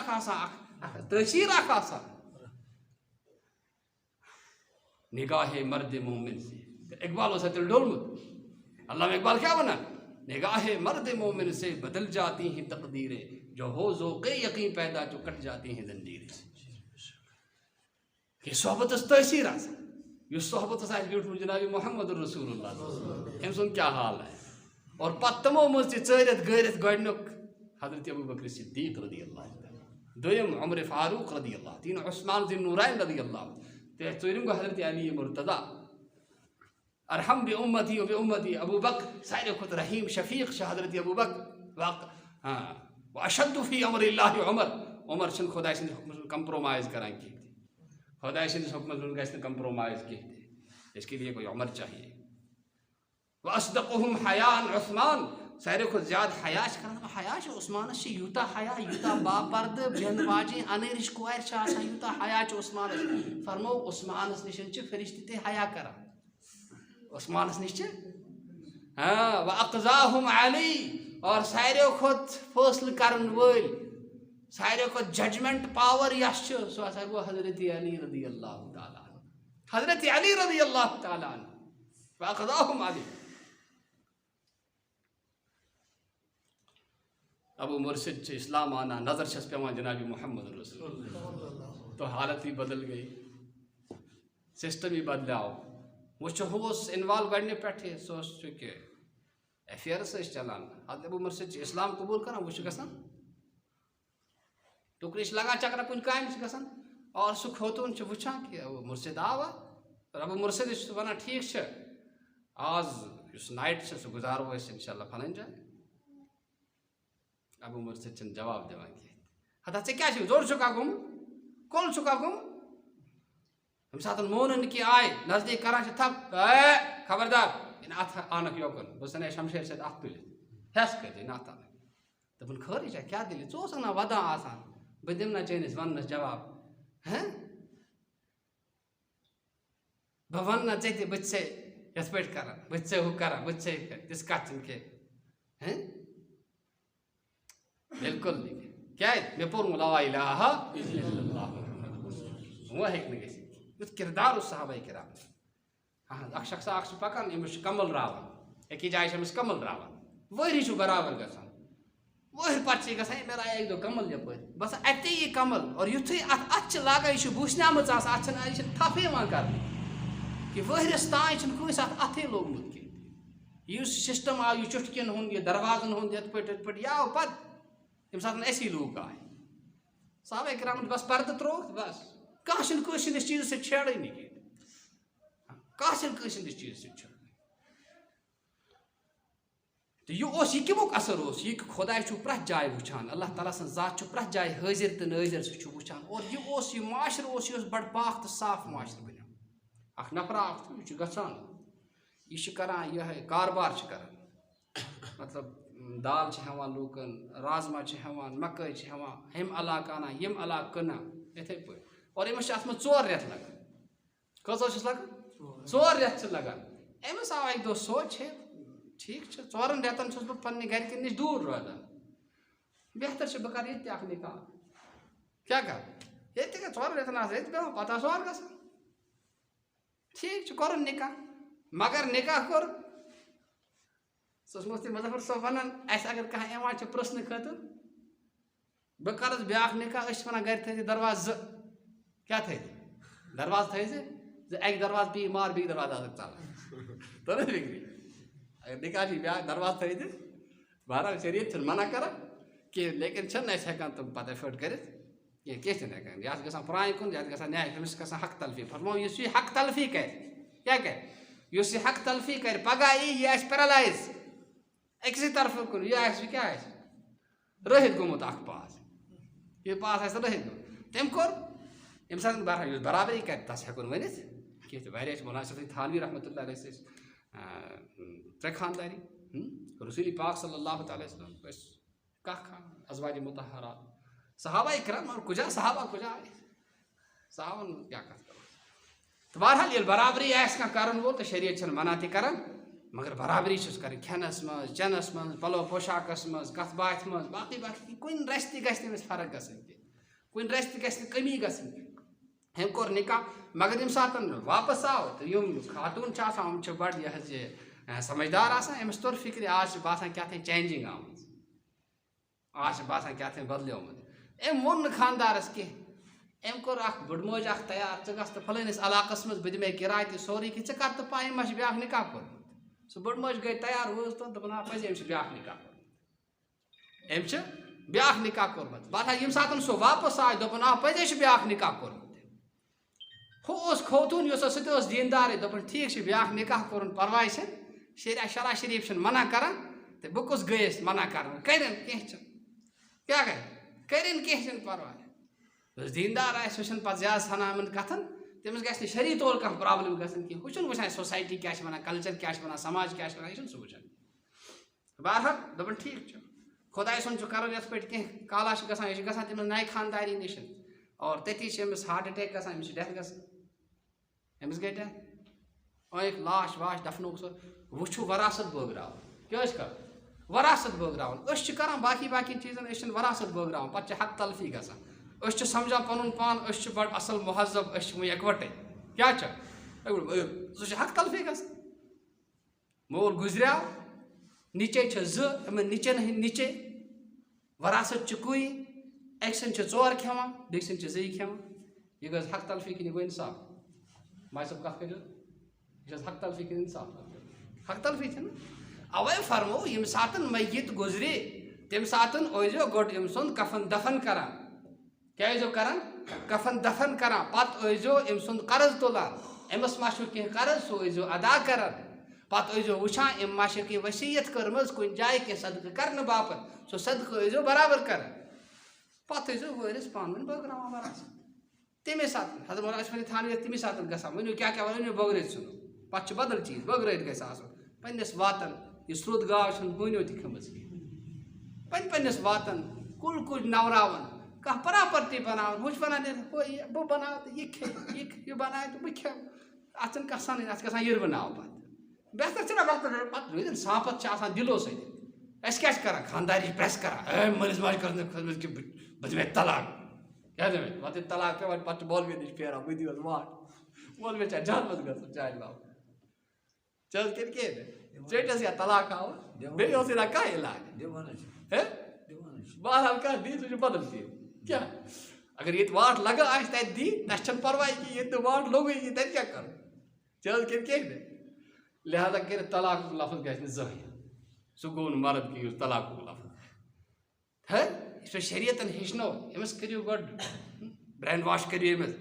تاثیر نگاہ مرد مومن سے اقبال ہو سکتے ڈولمت علامہ اقبال کیا بنا نگاہ مرد مومن سے بدل جاتی ہیں تقدیریں جو ہو ذوق یقین پیدا جو کٹ جاتی ہیں زنجیریں. یہ صحبت تاثیر یہ صحبت بیوٹھ جناب محمد رسول اللہ ام سن کیا حال ہے اور پتہ تمو مز ٹھہرت گرت گۄڈنیُک حضرت ابو بکر صدیق رضی اللہ دویم عمر فاروق رضی اللہ تین عثمان ذی النورین رضی اللہ ژوٗرِم گوٚو حضرت علی مرتضیٰ ارحم بامتی و بامتی ابو بکر ساروی کھۄتہٕ رحیم شفیق چھِ حضرت ابو بکر واشد فی امر اللہ عمر چھنہٕ خۄداے سٕنٛدِس حُکمس منٛز کمپرومائز کران کینٛہہ خدائے سندس حکمت میں گھس کمپرومائز کہتے اس کے لیے کوئی عمر چاہیے. وَأَصْدَقُهُمْ حَيَاءً عثمان ساروی کھۄتہٕ زیادٕ حیا کران حیا عثمانس یوٗتاہ حیا یوٗتاہ باپردٕ بیٚہن واجیٚنۍ اَنٲرِش کورِ چھِ آسان یوٗتاہ حیا عثمانس فرمو عثمانس نِش چھِ فرشتہٕ تہِ حیا کران عثمانس نِش چھِ وَأَقْضَاهُمْ عَلِي اور ساروی کھۄتہٕ فٲصلہٕ کرن وٲلۍ ساروی کھۄتہٕ ججمنٹ پاور یس چھُ سُہ ہسا گوٚو حضرت علی رضی اللہ تعالیٰ عنہ حضرت علی رضی اللہ تعالیٰ عنہ وَأَقْضَاهُمْ عَلِي. ابو مرشد چھِ اسلام آنا نظر چھس پیوان جناب محمد رسول تو حالت ہی بدل گئی سسٹم ہی بدلیو وچھ ہوس انوالو گۄڈنہِ پٮ۪ٹھٕے سُہ اوس چونکہِ ایفیئرس ٲسۍ چلان ابو مرشد چھِ اسلام قبوٗل کران وۄنۍ چھُ گژھان ٹُکرِ چھِ لگان چکرا کُنہِ کامہِ چھِ گژھان اور سُہ خوتوٗن چھِ وٕچھان کہِ ابو مرشد آوا اور ابو مرشد چھُ وَنان ٹھیٖک چھُ آز یُس نایٹ چھُ سُہ گُزارو أسۍ اِنشاء اللہ فلٲنۍ جایہِ. ابو مرشد چھِنہٕ جواب دِوان کینٛہہ ہتا ژےٚ کیٛاہ چھُکھ زوٚر چھُکھا گوٚمُت کُل چھُکھا گوٚمُت ییٚمہِ ساتہٕ مونُن نہٕ کینٛہہ آے نزدیٖک کران چھِ تھپ خبردار یہِ اَتھ اَنکھ یوکُن بہٕ ژھٕنے شمشیر سۭتۍ اَتھ تُلِتھ ہٮ۪س کٔرِتھ یہِ اَتھ اَنکھ دوٚپُن خٲرٕے چھا کیٛاہ دٔلیٖل ژٕ اوسُکھ نا وَدان آسان بہٕ دِمہٕ نا چٲنِس وَننَس جواب بہٕ وَنہٕ نا ژےٚ تہِ بہٕ تہِ ژےٚ یِتھ پٲٹھۍ کران بہٕ تہِ ژےٚ ہُہ کران بہٕ تہِ ژےٚ یِتھ کٔنۍ تِژھ کَتھ چھِنہٕ کینٛہہ بالکل نہیں کیٛازِ مےٚ پوٚرمُت لا الہ الا اللہ وۄنۍ ہیٚکہِ نہٕ گٔژھِتھ یُتھ کِردار اوس صحابہ کرام. اکھ شخصا اکھ چھُ پکان أمِس چھُ کمل راوان أکِس جایہِ چھِ أمِس کمل راوان ؤری چھُ برابر گژھان ؤہٕرۍ پتہٕ چھِ یہِ گژھان مےٚ رایے اَکہِ دۄہ کمل یپٲرۍ باسان اَتے یہِ کمل اور یُتھُے اَتھ چھِ لاگان یہِ چھُ بوٗسنیٛامٕژ آسان اَتھ چھِنہٕ یہِ چھِنہٕ تھپھ یِوان کرنہٕ کہِ ؤہرِس تانۍ چھُنہٕ کٲنٛسہِ اَتھ اَتھے لوگمُت کینٛہہ یُس سِسٹم آو یہِ چُٹھکٮ۪ن ہُنٛد یہِ دروازن ہُنٛد یِتھ پٲٹھۍ یہِ آو پتہٕ ییٚمہِ ساتہٕ اَسی لوٗکھ آے صحابہ کرامن بس پردٕ ترٛووُکھ بس کانٛہہ چھُنہٕ کٲنٛسہِ ہٕنٛدِس چیٖزس سۭتۍ چھیڑٲنی کینٛہہ کانٛہہ چھُنہٕ کٲنٛسہِ ہٕنٛدِس چیٖزس سۭتۍ چھیڑٲنی تہٕ یہِ اوس یہِ کَمیُک اثر اوس یہِ کہِ خۄداے چھُ پرٛٮ۪تھ جایہِ وٕچھان اللہ تعالیٰ سٕنٛز ذات چھُ پرٛٮ۪تھ جایہِ حٲضِر تہٕ نٲظِر سُہ چھُ وٕچھان اور یہِ اوس یہِ معاشرٕ اوس یہِ اوس بڑٕ پاک تہٕ صاف معاشرٕ بنیو اکھ نفرا اکھ یہِ چھُ گژھان یہِ چھُ کران یِہوٚے کاربار چھِ کران مطلب دال ہیوان لوکن رازما ہیوان مکئی ہیوان ہم علاقہ انان یم علاقہ کٕنان یِتھے پٲٹھۍ اور أمِس چھِ اَتھ منٛز 4 رٮ۪تھ لگان کۭژاہ چھِس لگان 4 رٮ۪تھ چھِ لگان أمِس آو اَکہِ دۄہ سونٛچ ہے ٹھیٖک چھُ 4 رٮ۪تن چھُس بہٕ پننہِ گرِکٮ۪ن نِش دوٗر روزان بہتر چھُ بہٕ کرٕ ییٚتہِ تہِ اکھ نِکاح کیٛاہ کرٕ ییٚتہِ تہِ گٔے 4 رٮ۪تن آسہٕ ییٚتہِ پیٚوان پتہٕ آسہٕ اور گژھان ٹھیٖک چھُ کوٚرُن نِکاح مگر نِکاح کوٚر سُہ اوس مُفتی مظفر صٲب ونان اَسہِ اگر کانٛہہ یِوان چھُ پرٛژھنہٕ خٲطرٕ بہٕ کرس بیٛاکھ نِکاح أسۍ چھِ ونان گرِ تھٲیزِ دروازٕ 2 کیٛاہ تھٲیزِ دروازٕ تھٲیزِ اَکہِ دروازٕ پیٚیہِ مار بیٚیہِ دروازٕ آسکھ ژلان توٚر حظ فِکرِ اگر نِکاح چھِ بیٛاکھ دروازٕ تھٲیزِ بہرحال شریعت چھُنہٕ منع کران کینٛہہ لیکن چھِنہٕ أسۍ ہٮ۪کان تِم پتہٕ ایفٲٹ کٔرِتھ کینٛہہ کینٛہہ چھِنہٕ ہٮ۪کان یا چھِ گژھان پرٛانہِ کُن یا چھِ گژھان نیٛاے أمِس چھِ گژھان حق تلفی فرموو یُس یہِ حق تلفی کرِ کیٛاہ کرِ یُس یہِ حق تلفی کرِ پگاہ یی یہِ آسہِ پیرالایز أکسٕے طرفہٕ کُن یہِ آسہِ کیٛاہ آسہِ رٲہِتھ گوٚمُت اکھ پاس یہِ پاس آسہِ رٲہِتھ گوٚمُت تٔمۍ کوٚر ییٚمہِ ساتہٕ بہرحال یُس برابری کرِ تس ہٮ۪کو نہٕ ؤنِتھ کینٛہہ تہِ واریاہ چھِ مُناسِب تھانوی رحمتہ اللہ علیہ ٲسۍ 3 خانداری رسوٗل پاک صلی اللہ تعالیٰ وسلم ٲسۍ کاہ ازواجِ مطہرات صحابہ اکرام مگر کُجا صحابہ کُجا آیہِ صحابن ہُنٛد کیٛاہ کتھ کرو تہٕ بہرحال ییٚلہِ برابری آسہِ کانٛہہ کرن وول تہٕ شریعت چھنہٕ منع تہِ کران مگر برابری چھُس کرٕنۍ کھٮ۪نس منٛز چٮ۪نس منٛز پلو پوشاکس منٛز کتھ باتھِ منٛز باقٕے باقٕے کُنہِ رژھِ تہِ گژھِ نہٕ أمِس فرق گژھٕنۍ کینٛہہ کُنہِ رژھِ تہِ گژھِ نہٕ کٔمی گژھٕنۍ أمۍ کوٚر نِکاح مگر ییٚمہِ ساتہٕ واپس آو تہٕ یِم خاتوٗن چھِ آسان یِم چھِ بڑٕ یہِ حظ یہِ سمجھدار آسان أمِس توٚر فِکرِ آز چھِ باسان کیٛاہ تانۍ چینجِنٛگ آمٕژ آز چھِ باسان کیٛاہ تانۍ بدلیومُت أمۍ ووٚن نہٕ خانٛدارس کینٛہہ أمۍ کوٚر اکھ بٔڑ موج اکھ تیار ژٕ گژھ تہٕ فلٲنِس علاقس منٛز بہٕ دِمے کِراے تہِ سورُے کینٛہہ ژٕ کر تہٕ پاے أمۍ ما چھِ بیٛاکھ نِکاح کوٚرمُت سُہ بٔڑ موج گٔے تیار وٲژ تہٕ دوٚپُن آ پزی أمۍ چھُ بیٛاکھ نِکاح کوٚرمُت أمۍ چھِ بیٛاکھ نِکاح کوٚرمُت بہرحال ییٚمہِ ساتہٕ سُہ واپس آے دوٚپُن آ پزے چھُ بیٛاکھ نِکاح کوٚرمُت ہُہ اوس خوتوٗن یُس اوس سُہ تہِ اوس دیٖندارٕے دوٚپُن ٹھیٖک چھُ بیٛاکھ نِکاح کوٚرُن پرواے چھِنہٕ شرع شریٖف چھُنہٕ منع کران تہٕ بہٕ کُس گٔیَس منع کرنہٕ کٔرِنۍ کینٛہہ چھُنہٕ کیٛاہ کرِ کٔرِنۍ کینٛہہ چھُنہٕ پرواے یُس دیٖندار آسہِ سُہ چھُنہٕ پتہٕ زیادٕ سنان یِمن کتھن تٔمِس گژھِ نہٕ شرعی طور کانٛہہ پرابلم گژھٕنۍ کینٛہہ ہُہ چھُنہٕ وٕچھان سوسایٹی کیٛاہ چھِ ونان کلچر کیٛاہ چھِ ونان سماج کیٛاہ چھِ ونان یہِ چھُنہٕ سُہ وٕچھان بہرحال دوٚپُن ٹھیٖک چھُ خۄداے سُنٛد چھُ کرُن یِتھ پٲٹھۍ کینٛہہ کالا چھِ گژھان یہِ چھِ گژھان تٔمِس نَیہِ خانداری نِش اور تٔتی چھِ أمِس ہارٹ اٹیک گژھان أمِس چھِ ڈیتھ گژھان أمِس گٔے ڈیتھ أنِکھ لاش واش دفنووُکھ سُہ وۄنۍ چھُ وراثت بٲگراوُن کیٛاہ ٲسۍ کران وراثت بٲگراوُن أسۍ چھِ کران باقٕے باقٕے چیٖزن أسۍ چھِنہٕ وراثت بٲگراوان پتہٕ چھِ حق تلفی گژھان أسۍ چھِ سمجھان پنُن پان أسۍ چھِ بڑٕ اصل مہذب أسۍ چھِ وۄنۍ اِکوٹے کیٛاہ چھُ سُہ چھُ حق تلفی گژھان مول گُزریٛاو نِچے چھِ 2 یِمن نِچن ہٕنٛدۍ نِچے وراثت چھِ کُے اَکہِ سٕنٛدۍ چھِ 4 کھٮ۪وان بیٚیہِ سٕنٛدۍ چھِ 2 کھٮ۪وان یہِ گٔژھ حق تلفی کِنہٕ یہِ گوٚو اِنصاف ماجہِ صٲب کتھ کٔرِو یہِ چھِ حق تلفی کِنہٕ اِنصاف حق تلفی چھِنہٕ اوے فرموو ییٚمہِ ساتہٕ میت گُزرِ تمہِ ساتہٕ ٲسۍزیو گۄڈٕ أمۍ سُنٛد کفن دفن کران کیٛاہ ٲسۍزیو کران کفن دفن کران پتہٕ ٲسۍزیو أمۍ سُنٛد قرض تُلان أمِس ما چھُ کینٛہہ قرض سُہ ٲسۍزیو ادا کران پتہٕ ٲسۍزیو وٕچھان أمۍ ما چھِ کینٛہہ ؤصیت کٔرمٕژ کُنہِ جایہِ کینٛہہ صدقہٕ کرنہٕ باپتھ سُہ صدقہٕ ٲسۍزیو برابر کران پتہٕ ٲسۍزیو وٲرِس پانہٕ ؤنۍ بٲگراوان وراثت تَمے ساتہٕ حضرت مولانا اشرف علی تھانوی تَمے ساتہٕ گژھان ؤنِو کیٛاہ کیٛاہ ؤنِو بٲگرٲوِتھ ژھٕنو پتہٕ چھُ بدل چیٖز بٲگرٲوِتھ گژھِ آسُن پننِس واتن یہِ سرٛوٚد گاو چھنہٕ ہوٗنیو تہِ کھٔمٕژ کینٛہہ پننِس واتن کُل کُلۍ نوراوان کانٛہہ پراپرٹی بناوان ہُہ چھُ ونان بہٕ بناوٕ تہٕ یہِ کھیٚیہِ یہِ بنایہِ تہٕ بہٕ کھٮ۪مہٕ اتھ چھنہٕ کانٛہہ سنٕنۍ اتھ چھِ گژھان یِروٕ ناو پتہٕ بہتر چھُنہ پتہٕ روٗدِن سانٛپت چھِ آسان دِلو سۭتۍ أسۍ کیٛاہ چھِ کران خانداری چھِ پریس کران مٲلِس ماجہِ کٔر نہٕ کھٔژمٕژ کہِ بہٕ دِمے طلاق کیٛاہ دِمے پتہٕ ییٚلہِ طلاق پیٚوان پتہٕ چھُ مولوی نِش پھیران بہٕ دِیِو حظ واٹھ مولوی چھا جہنمس گژھُن چانہِ باپتھ ژےٚ حظ کٔرۍ کینٛہہ ژٔٹِس یا طلاق آو بیٚیہِ اوسُے نہ کانٛہہ علاج بہرحال کانٛہہ دی سُہ چھُ بدل چیٖز کیٛاہ اگر ییٚتہِ واٹھ لگان آسہِ تتہِ دی تس چھنہٕ پرواے کینٛہہ ییٚتہِ نہٕ واٹھ لوٚگُے کینٛہہ تتہِ کیٛاہ کرو ژےٚ حظ کٔرۍ کینٛہہ لہٰذا کٔرِتھ طلاقُک لفظ گژھِ نہٕ زٕہٕنۍ سُہ گوٚو نہٕ مرد کینٛہہ یُس طلاقُک لفظ یُس تۄہہِ شریعتن ہیٚچھنو أمِس کٔرِو گۄڈٕ برین واش کٔرِو أمِس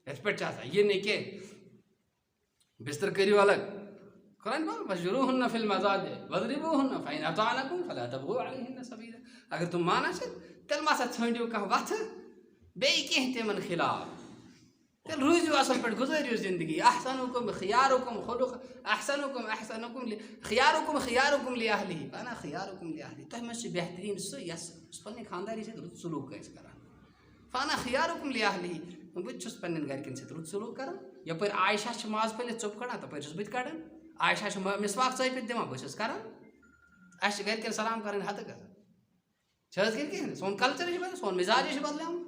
یِتھ پٲٹھۍ چھِ آسان یہِ نہٕ کینٛہہ بستر کٔرِو الگ قرآن پاک وَاجُروهُنَّ فِی الْمَضَاجِعِ وَاضْرِبُوهُنَّ فَإِنْ أَطَاعْنَکُمْ فَلَا تَبْغُوا عَلَیْہِنَّ سَبِیلًا اگر تِم مانان چھِ تیٚلہِ ما سا ژھٲنٛڈِو کانٛہہ وَتھٕ بیٚیہِ کینٛہہ تِمن خِلاف تیٚلہِ روٗزِو اَصٕل پٲٹھۍ گُزٲرِو زندگی احسنُکم خیارُکم خلق احسنُکم احسنُکم خیارُکم خیارُکم لِاہلِہی انا خیارُکم لِاہلِہی تۄہہِ منٛز چھِ بہتریٖن سُہ یُس پنٛنہِ خانٛداری سۭتۍ رُت سلوٗک آسہِ کران فانا خیارُکم لِاہلِہی بہٕ تہِ چھُس پنٛنٮ۪ن گرِکٮ۪ن سۭتۍ رُت سلوٗک کران یپٲرۍ عایشہ چھِ ماز پھٔلِتھ ژوٚپ کڑان تپٲرۍ چھُس بہٕ تہِ کڑان عایشہ چھِ مسواک ژٲپِتھ دِوان بہٕ چھُس کران اَسہِ چھِ گرِکٮ۪ن سلام کرٕنۍ حدٕ گژھان چھِ حظ کِنہٕ کِہیٖنۍ سون کلچر چھُ بدلان سون مِزاج چھُ بدلاوُن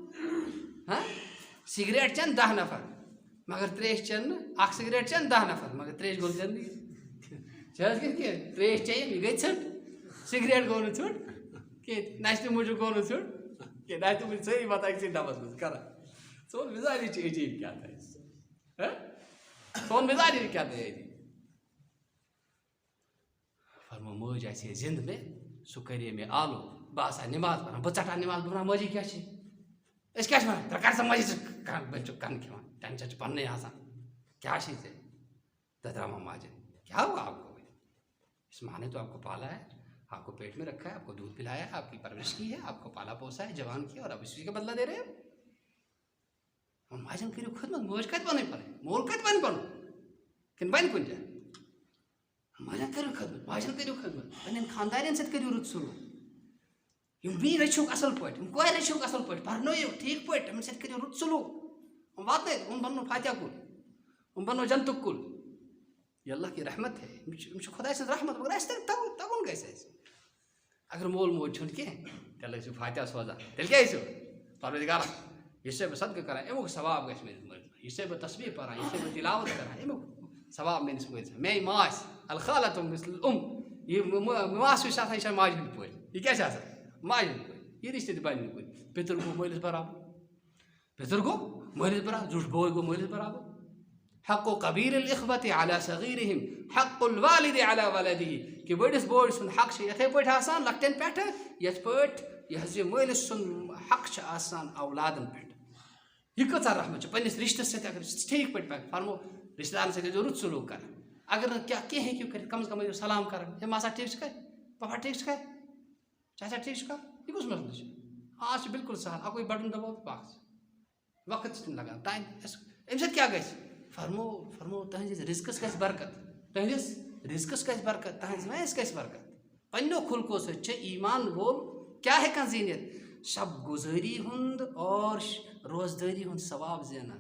سِگریٹ چٮ۪ن 10 نفر مگر ترٛیش چٮ۪ن نہٕ اکھ سِگریٹ چٮ۪ن 10 نفر مگر ترٛیش گوٚو زندگی چھِ حظ کِنہٕ کِہیٖنۍ ترٛیش چیٚیِم یہِ گٔے ژھٔٹ سِگریٹ گوٚو نہٕ ژھوٚٹ کینٛہہ نشہِ موٗجوٗب گوٚو نہٕ ژھوٚٹ کینٛہہ نشہِ موٗجوٗب سٲری پتہٕ أکسٕے ڈبس منٛز کران سون مِزاجی چھُ عجیٖب کیٛاہ تھاے سون مِزاجی چھُ کیٛاہ تھاے عجیٖب فرمو مٲج آسہِ ہے زِنٛدٕ مےٚ سُہ کرے مےٚ آلو بہٕ آسہٕ ہا نٮ۪ماز پران بہٕ ژٹہٕ ہا نٮ۪ماز بہٕ وَنہٕ ہا مٲجی کیٛاہ چھِ أسۍ کیٛاہ چھِ وَنان ژٕ کر سا مٲجی ژٕ بہٕ چھُ کَنہٕ کھٮ۪وان ٹٮ۪نشن چھُ پنٛنُے آسان کیٛاہ چھِ ژےٚ ددراما ماجن کیا ہوا آپ کو اس ماں نے تو آپ کو پالا ہے آپ کو پیٹ میں رکھا ہے آپ کو دودھ پلایا ہے آپ کی پرورش کی ہے آپ کو پالا پوسا ہے جوان کیا اور اب اسی کا بدلہ دے رہے ہو ماجن کٔرِو خدمت موج کتہِ بنٲے پنٕنۍ مول کتہِ بنہِ پنُن کِنہٕ بنہِ کُنہِ جایہِ ماجن کٔرِو خدمت ماجن کٔرِو خدمت پنٕنٮ۪ن خانٛدارٮ۪ن سۭتۍ کٔرِو رُت سلوٗک یِم بیٚیہِ رٔچھِوکھ اَصٕل پٲٹھۍ یِم کورِ رٔچھِوکھ اَصٕل پٲٹھۍ پرنٲیِو ٹھیٖک پٲٹھۍ تِمن سۭتۍ کٔرِو رُت سلوٗک یِم واتنٲیِو یِم بننو فاتحہ کُل یِم بننو جنتُک کُل یہ اللہ کی رحمت ہے یِم چھِ خۄداے سٕنٛز رحمت مگر اَسہِ تگُن گژھِ اَسہِ اگر مول موج چھُنہٕ کینٛہہ تیٚلہِ ٲسِو فاتحہ سوزان تیٚلہِ کیٛاہ ٲسِو پروردگارا یہِ چھُسے بہٕ صدقہٕ کران اَمیُک ثواب گژھِ میٲنِس مٲلِس ماجہِ یہِ چھُسے بہٕ تسبیٖح پران یہِ چھُسے بہٕ تِلاوت کران اَمیُک ثواب میٲنِس مٲلِس ماجہِ میٛانہِ ماس الخالۃ مثل یہِ ماس یُس چھِ آسان یہِ چھِ ماجہِ ہٕنٛدۍ پٲٹھۍ یہِ کیٛاہ چھِ آسان ماجہِ ہٕنٛدۍ پٲٹھۍ یہِ رِشتہٕ تہِ بنہِ نہٕ کُنہِ پِتُر گوٚو مٲلِس برابر پِتُر گوٚو مٲلِس برابر زیُٹھ بوے گوٚو مٲلِس برابر حق و کبیٖر الاخوۃ علی صغیٖرہم حق الوالد علی ولدہ کہِ بٔڑِس بوے سُنٛد حق چھُ یِتھَے پٲٹھۍ آسان لۄکٹٮ۪ن پٮ۪ٹھٕ یِتھ پٲٹھۍ یہِ حظ یہِ مٲلِس سُنٛد حق چھُ آسان اولادن پٮ۪ٹھ یہِ کۭژاہ رحمت چھِ پنٛنِس رِشتَس سۭتۍ اگر ٹھیٖک پٲٹھۍ پَکہِ فرمو رِشتہٕ دارَن سۭتۍ ٲسۍزیو رُت سلوٗک کران اگر نہٕ کینٛہہ ہیٚکِو کٔرِتھ کم از کم ٲسۍزیو سلام کران ہے ماسا ٹھیٖک چھُکھا پاپا ٹھیٖک چھُکھا چاچا ٹھیٖک چھُکھا یہِ کُس مسلہٕ چھُ آز چھُ بِلکُل سہل اَکُے بٹن دباو باقٕے وقت چھُنہٕ لگان ٹایم اَمہِ سۭتۍ کیٛاہ گژھِ فرمو تُہنٛدِس رِزقس گژھِ برکت تُہنٛدِس رِزقس گژھِ برکت تُہنٛدِس ویس گژھِ برکت پنٛنیو خُلقو سۭتۍ چھِ ایٖمان وول کیٛاہ ہٮ۪کان زیٖنِتھ شب گُزٲری ہُنٛد اور روزدٲری ہُنٛد ثواب زینان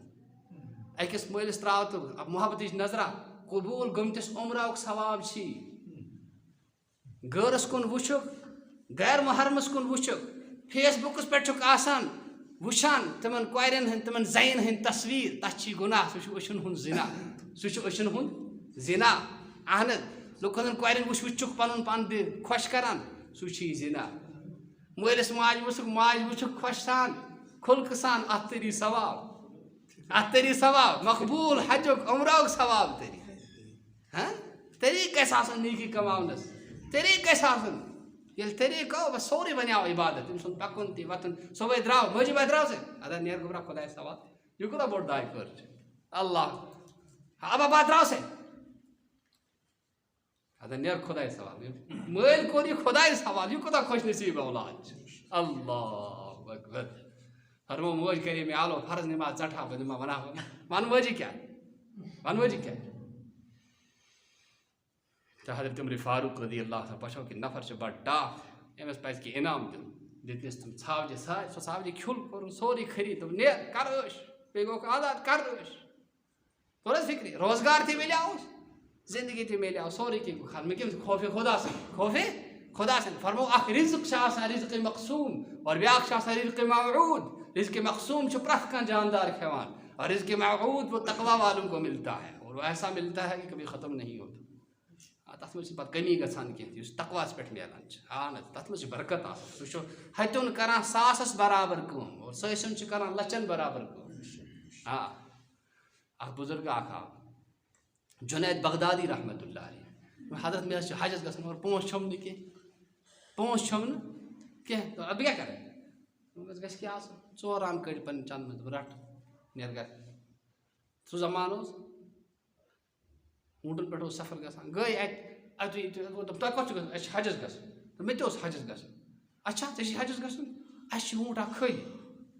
أکِس مٲلِس ترٛاو تہٕ محبتٕچ نظرا قبوٗل گٔمتِس عمراہُک ثواب چھی غٲرس کُن وٕچھُکھ غیر محرمس کُن وٕچھُکھ فیس بُکس پٮ۪ٹھ چھُکھ آسان وٕچھان تِمن کورٮ۪ن ہٕنٛدۍ تِمن زنٮ۪ن ہٕنٛدۍ تصویٖر تتھ چھی گُناہ سُہ چھُ أچھن ہُنٛد زِنا سُہ چھُ أچھن ہُنٛد زِنا اہن حظ لُکن ہٕنٛدۍ کورٮ۪ن وٕچھ چھُکھ پنُن پان خۄش کران سُہ چھی زِنا مٲلِس ماجہِ وٕچھُکھ ماجہِ وٕچھُکھ خۄش سان خُلقہٕ سان اتھ تٔری ثواب مقبوٗل حجُک عمراہُک ثواب طریٖقہٕ گژھِ آسُن نیکی کماونس طریٖقہٕ گژھِ آسُن ییٚلہِ طریٖقہٕ آو بس سورُے بنیٛاو عبادت تٔمۍ سُنٛد پکُن تہِ وۄتھُن صُبحٲے درٛاو مٲجی باے درٛاو ژٕ ادا نیر گوٚبرا خۄدایس حوال یہِ کوٗتاہ بوٚڑ داے خٲر چھُ اللہ ابا درٛاو سا ادا نیر خۄدایس حوال مٲلۍ کوٚر یہِ خۄدایس حوال یہِ کوٗتاہ خۄش نصیٖب اولاد چھُ اللہ اکبر فرمو موج کرے مےٚ آلو فرض نٮ۪ماز ژٹہٕ ہا بہٕ دِمہٕ ہا ون مٲجی کیٛاہ تہٕ حضرت عمر فاروق رضی اللہ عنہ پچھو کہِ نفر چھُ بڑٕ ٹاٹھ أمِس پزِ کینٛہہ انعام دیُن دِتنَس تِم ژھاوجہِ سُہ ژھاوجہِ کھیوٚل کوٚرُن سورُے خٔریٖد دوٚپ نیر کر ٲش بیٚیہِ گوٚکھ عادت کر ٲش توٚر حظ فِکرِ روزگار تہِ مِلیو زندگی تہِ مِلیو سورُے کینٛہہ گوٚو ختم مےٚ کٔمِس خوفے خۄدا سٕنٛدۍ فرمو اکھ رِزق چھُ آسان رِزقِ مقصوٗم اور بیٛاکھ چھُ آسان رِزقِ موعوٗد رِزقِ مقصوٗم چھُ پرٛٮ۪تھ کانٛہہ جاندار کھٮ۪وان اور رِزقِ موعوٗد وہ تقوا والوں کو ملتا ہے اور وہ ایسا ملتا ہے کہ کبھی ختم نہیں ہوتا تتھ منٛز چھِ پتہٕ کمی گژھان کینٛہہ یُس تقواہس پٮ۪ٹھ میلان چھِ اہن حظ تتھ منٛز چھِ برکت آسان سُہ چھُ ہتیُن کران ساسس برابر کٲم اور سٲسِم چھِ کران لچھن برابر کٲم اکھ بُزرگ اکھ آو جُنید بغدادی رحمتہ اللہ علیہ حضرت مےٚ حظ چھِ حجس گژھُن اور پونٛسہٕ چھُم نہٕ کینٛہہ بہٕ کیٛاہ کرٕ دوٚپمَس گژھِ کیٛاہ آسُن 4 ران کٔڑۍ پنٕنۍ چندٕ منٛز دوٚپ رٹھ نیر گرِ سُہ زمانہٕ اوس ووٗٹن پٮ۪ٹھ اوس سفر گژھان گٔے اَتہِ دوٚپ تۄہہِ کوٚت چھُ گژھُن اَسہِ چھُ حجس گژھُن تہٕ مےٚ تہِ اوس حجس گژھُن اچھا ژےٚ چھُے حجس گژھُن اَسہِ چھُ ووٗنٛٹ اکھ خٲلی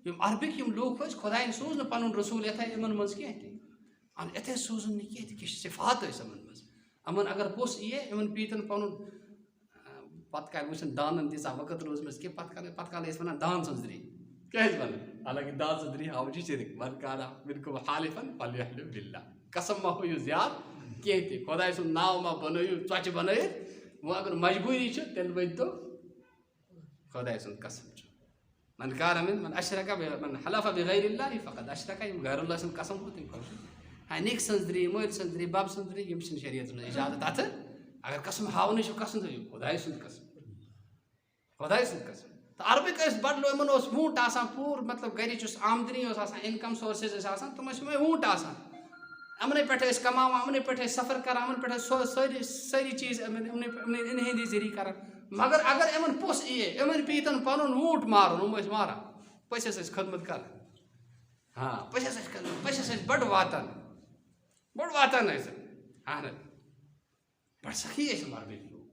یم عربک یم لوگ ٲسۍ خۄدایَن سوٗز نہٕ پَنُن رسوٗل یِتھَے یِمن منٛز کینٛہہ تہِ یِتھَے سوٗزُن نہٕ کینٛہہ تہِ کینٛہہ صفات ٲسۍ یِمن منٛز یِمن اگر پوٚژھ یِیے یِمن پیٖتن پَنُن پَتہٕ کالہِ وٕچھن دانن تیٖژاہ وقت روٗزمٕژ کہِ پَتہٕ کالہِ ٲسۍ وَنان دان سٕنٛز کیٛازِ وَنان حالانکہِ دان سٕنٛز ہاوجی شٔرِک وَن کارا بِلکُل حالِفن فلیحلف باللہ قسم مہ ہٲیِو زیادٕ کینٛہہ تہِ خۄداے سُنٛد ناو مہ بَنٲیِو ژۄچہِ بَنٲیِتھ وۄنۍ اگر مجبوٗری چھِ تیٚلہِ ؤنۍتو خۄداے سُنٛد قسم چھُ من کارا من اشرکا من حلف بغیر اللہ فقط اشرکا یِم غیر اللہ سُنٛد قسم گوٚو تَمہِ خٲطرٕ نِکۍ سٕنٛز مٲلۍ سٕنٛز بَبہٕ سٕنٛز یِم چھِنہٕ شریعتس منٛز اِجازت اَتھٕ اگر قسم ہاونٕے چھُ قسم تھٲیِو خۄداے سُنٛد قسم خۄداے سُنٛد قسم تہٕ عربٕکۍ ٲسۍ بَڑٕ یِمن اوس ووٗنٛٹ آسان پوٗرٕ مطلب گرِچ یُس آمدنی ٲس آسان اِنکم سورسِز ٲسۍ آسان تِم ٲسۍ یِمے ووٗنٛٹ آسان یِمنٕے پٮ۪ٹھ ٲسۍ کماوان یِمنٕے پٮ۪ٹھ ٲسۍ سفر کران یِمن پٮ۪ٹھ ٲسۍ سٲری چیٖز اِنہٕ ہِنٛدی ذٔریعہٕ کران مگر اگر یِمن پوٚژھ یِیے یِمن پیٖتن پَنُن ووٗنٛٹ مارُن یِم ٲسۍ ماران پٔژھِس ٲسۍ خدمت کران پٔژھِس ٲسۍ خدمت پٔژھِس ٲسۍ بٔڑ واتان ٲسۍ اہن حظ بڑٕ سخی ٲسۍ یِم عربٕکۍ لوٗکھ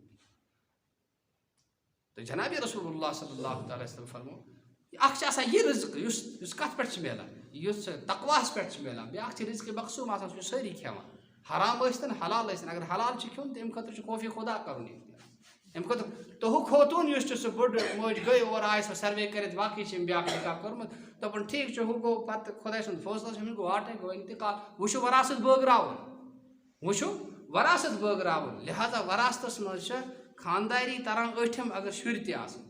تہٕ جنابِ رسول اللہ صلی اللہ تعالیٰ وسلم فرمو اکھ چھِ آسان یہِ رِزق یُس کَتھ پٮ۪ٹھ چھِ میلان یُس تقواہَس پٮ۪ٹھ چھِ میلان بیٛاکھ چھِ رِزقہِ مقصوٗم آسان سُہ چھِ سٲری کھٮ۪وان حرام ٲسۍتن حلال ٲسۍتن اگر حلال چھِ کھیوٚن تَمہِ خٲطرٕ چھُ خوفِ خۄدا کَرُن اَمہِ خٲطرٕ تہٕ ہُہ خوتوٗن یُس چھُ سُہ بٔڑ موج گٔے اورٕ آے سۄ سٔروے کٔرِتھ واقعی چھِ أمۍ بیٛاکھ نِکاح کوٚرمُت دوٚپُن ٹھیٖک چھُ ہُہ گوٚو پَتہٕ خۄداے سُنٛد فٲصلہٕ چھُ أمِس گوٚو واٹَے گوٚو اِنتقال وۄنۍ چھُ وراثت بٲگراوُن لہٰذا وراثتَس منٛز چھِ خانٛداری تَران ٲٹھِم اگر شُرۍ تہِ آسان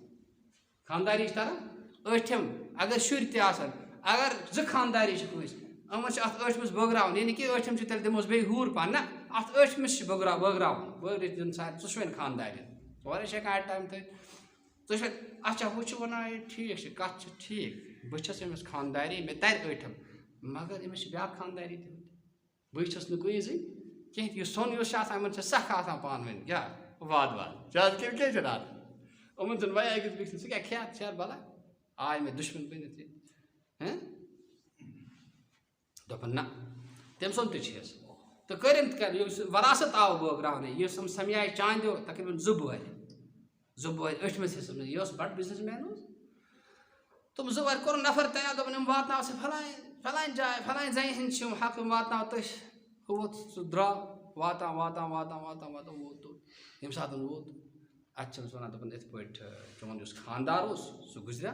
خانٛداری چھِ تَران ٲٹھِم اگر شُرۍ تہِ آسان اگر زٕ خانٛداری چھِ کٲنٛسہِ یِمن چھِ اَتھ ٲٹھمِس بٲگراوُن یعنی کہِ ٲٹھِم چھِ تیٚلہِ دِموس بیٚیہِ ہوٗر پَہن نہ اَتھ ٲٹھمِس چھِ بٲگراوُن بٲگرِتھ دیُن سارنٕے ژٕ چھُ خانٛدارٮ۪ن واریاہ چھِ ہٮ۪کان اَٹہِ ٹایم تھٲیِتھ ژٕ چھُکھ اچھا ہُہ چھُ وَنان یہِ ٹھیٖک چھِ کَتھ چھِ ٹھیٖک بہٕ چھَس أمِس خانٛداری مےٚ تَرِ ٲٹھِم مگر أمِس چھِ بیٛاکھ خانٛداری تہِ بہٕ چھُس نہٕ کُنی زٔنۍ کینٛہہ تہِ یُس سۄن یُس چھُ آسان یِمن چھِ سکھ آسان پانہٕ ؤنۍ کیٛاہ واد کیٛازِ کہِ کیٛاہ چھِ رات یِمن چھُنہٕ وَیا أکِس بیٚکِس ژٕ کیٛاہ کھٮ۪تھ شہر بَلا آے مےٚ دُشمن بٔنِتھ یہِ دوٚپُن نہ تٔمۍ سُنٛد تہِ چھِ أسۍ تہٕ کٔرِنۍ کیٛاہ یُس وراثت آو بٲگراونہٕ یُس یِم سَمیایہِ چاندیو تقریٖباً زٕ بورِ ٲٹھمِس حِصَس منٛز یہِ اوس بَڑٕ بِزنِس مین اوس تِم زٕ وارِ کوٚرُن نفر تیار دوٚپُن یِم واتناو ژٕ فلٲنۍ جاے فلٲنۍ زَنہِ ہِنٛدۍ چھِ یِم حق یِم واتناو تٔسۍ ہُہ ووت سُہ درٛاو واتان ووت توٚت ییٚمہِ ساتہٕ ووت اَتہِ چھِ أمِس وَنان دوٚپُن یِتھ پٲٹھۍ چون یُس خانٛدار اوس سُہ گُزریٛا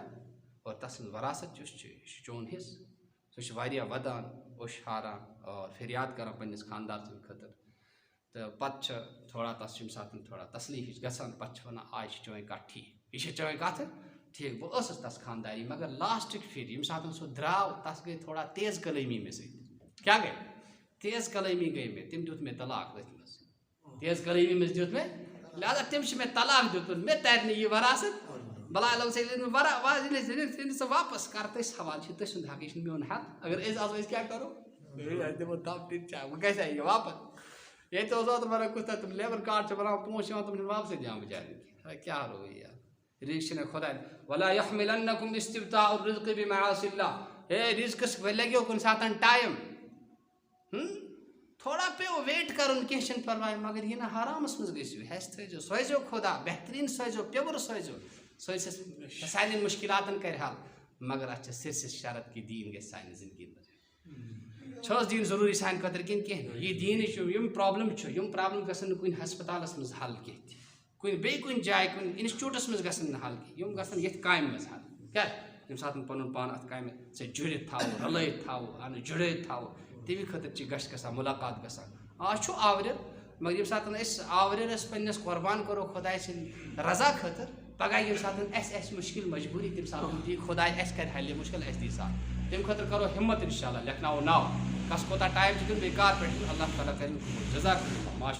اور تَسٕنٛز وراثت یُس چھِ یہِ چھُ چون حِصہٕ سُہ چھُ واریاہ وَدان اوٚش ہاران اور فِریاد کَران پنٛنِس خانٛدار سٕنٛدِ خٲطرٕ تہٕ پَتہٕ چھِ تھوڑا تَس ییٚمہِ ساتہٕ تھوڑا تسلی ہِش گژھان پَتہٕ چھِ وَنان آز چھِ چٲنۍ کَتھ ٹھیٖک یہِ چھِ چٲنۍ کَتھٕ ٹھیٖک بہٕ ٲسٕس تَس خانٛداری مگر لاسٹٕکۍ پھِرِ ییٚمہِ ساتہٕ سُہ درٛاو تَس گٔے تھوڑا تیز کلٲمی مےٚ سۭتۍ کیٛاہ گٔے تیز کلٲمی گٔے مےٚ تٔمۍ دیُت مےٚ طلاق أتھۍ منٛز تیز کلٲمی منٛز دیُت مےٚ لہٰذا تٔمِس چھِ مےٚ طلاق دیُتمُت مےٚ تَرِ نہٕ یہِ وراثت بلاے لوگ ییٚلہِ ژٕ واپَس کَر تٔسۍ حوالہٕ چھِ تٔسۍ سُنٛد حق یہِ چھُنہٕ میون حق اگر أسۍ آسو أسۍ کیٛاہ کَرو أسۍ دِمو دَب ٹِن چاے وۄنۍ گژھِ ہا یہِ واپَس ییٚتہِ اوس اوترٕ وَنان کُس تام تِم لیبَر کارڈ چھِ بَناوان پونٛسہٕ چھِ یِوان تِم چھِنہٕ واپسٕے دِوان بِچارٮ۪ن کیٛاہ روٗد یار رِزق چھِنہٕ خۄداے وَلا یحملنکُم استبطاء الرزق بمعاصی اللہ ہے رِزقَس لَگیو کُنہِ ساتہٕ ٹایم تھوڑا پیٚو ویٹ کَرُن کینٛہہ چھِنہٕ پَرواے مگر یہِ نہٕ حرامَس منٛز گٔژھِو ہٮ۪س تھٲیزیو سوزیو خۄدا بہتریٖن سوزیو پیٚور سوزیو سُہ ٲسۍ سانٮ۪ن مُشکِلاتَن کَرِ حل مگر اَتھ چھِ سِرسِس شرط کہِ دیٖن گژھِ سانہِ زِندگی منٛز چھُ حظ دیٖن ضروٗری سانہِ خٲطرٕ کِنہٕ کینٛہہ یہِ دیٖنٕچ یِم پرٛابلِم چھُ یِم پرٛابلِم گژھن نہٕ کُنہِ ہَسپَتالَس منٛز حل کینٛہہ تہِ بیٚیہِ کُنہِ جایہِ کُنہِ اِنسٹِچوٗٹَس منٛز گژھن نہٕ حل کینٛہہ یِم گژھن ییٚتھۍ کامہِ منٛز حل کیٛاہ ییٚمہِ ساتہٕ پَنُن پان اَتھ کامہِ سۭتۍ جُڑِتھ تھاوو رلٲیِتھ تھاوو جُڑٲیِتھ تھاوو تَمہِ خٲطرٕ چھِ گژھِ گژھان مُلاقات گژھان آز چھُ آورٮ۪ر مگر ییٚمہِ ساتہٕ أسۍ آورٮ۪ر أسۍ پنٛنِس قۄربان کَرو خۄداے سٕنٛدِ رضا خٲطرٕ پَگاہ ییٚمہِ ساتہٕ اَسہِ آسہِ مُشکِل مجبوٗری تَمہِ ساتہٕ دی خۄداے اَسہِ کَرِ حل یہِ مُشکِل اَسہِ دی ساتھ تَمہِ خٲطرٕ کَرو ہِمت اِنشاء اللہ لیکھناوو ناو کَس کوتاہ ٹایم چھُ دیُن بیٚیہِ کَر پٮ۪ٹھ اللہ تعالیٰ کَرِ جزاک اللہ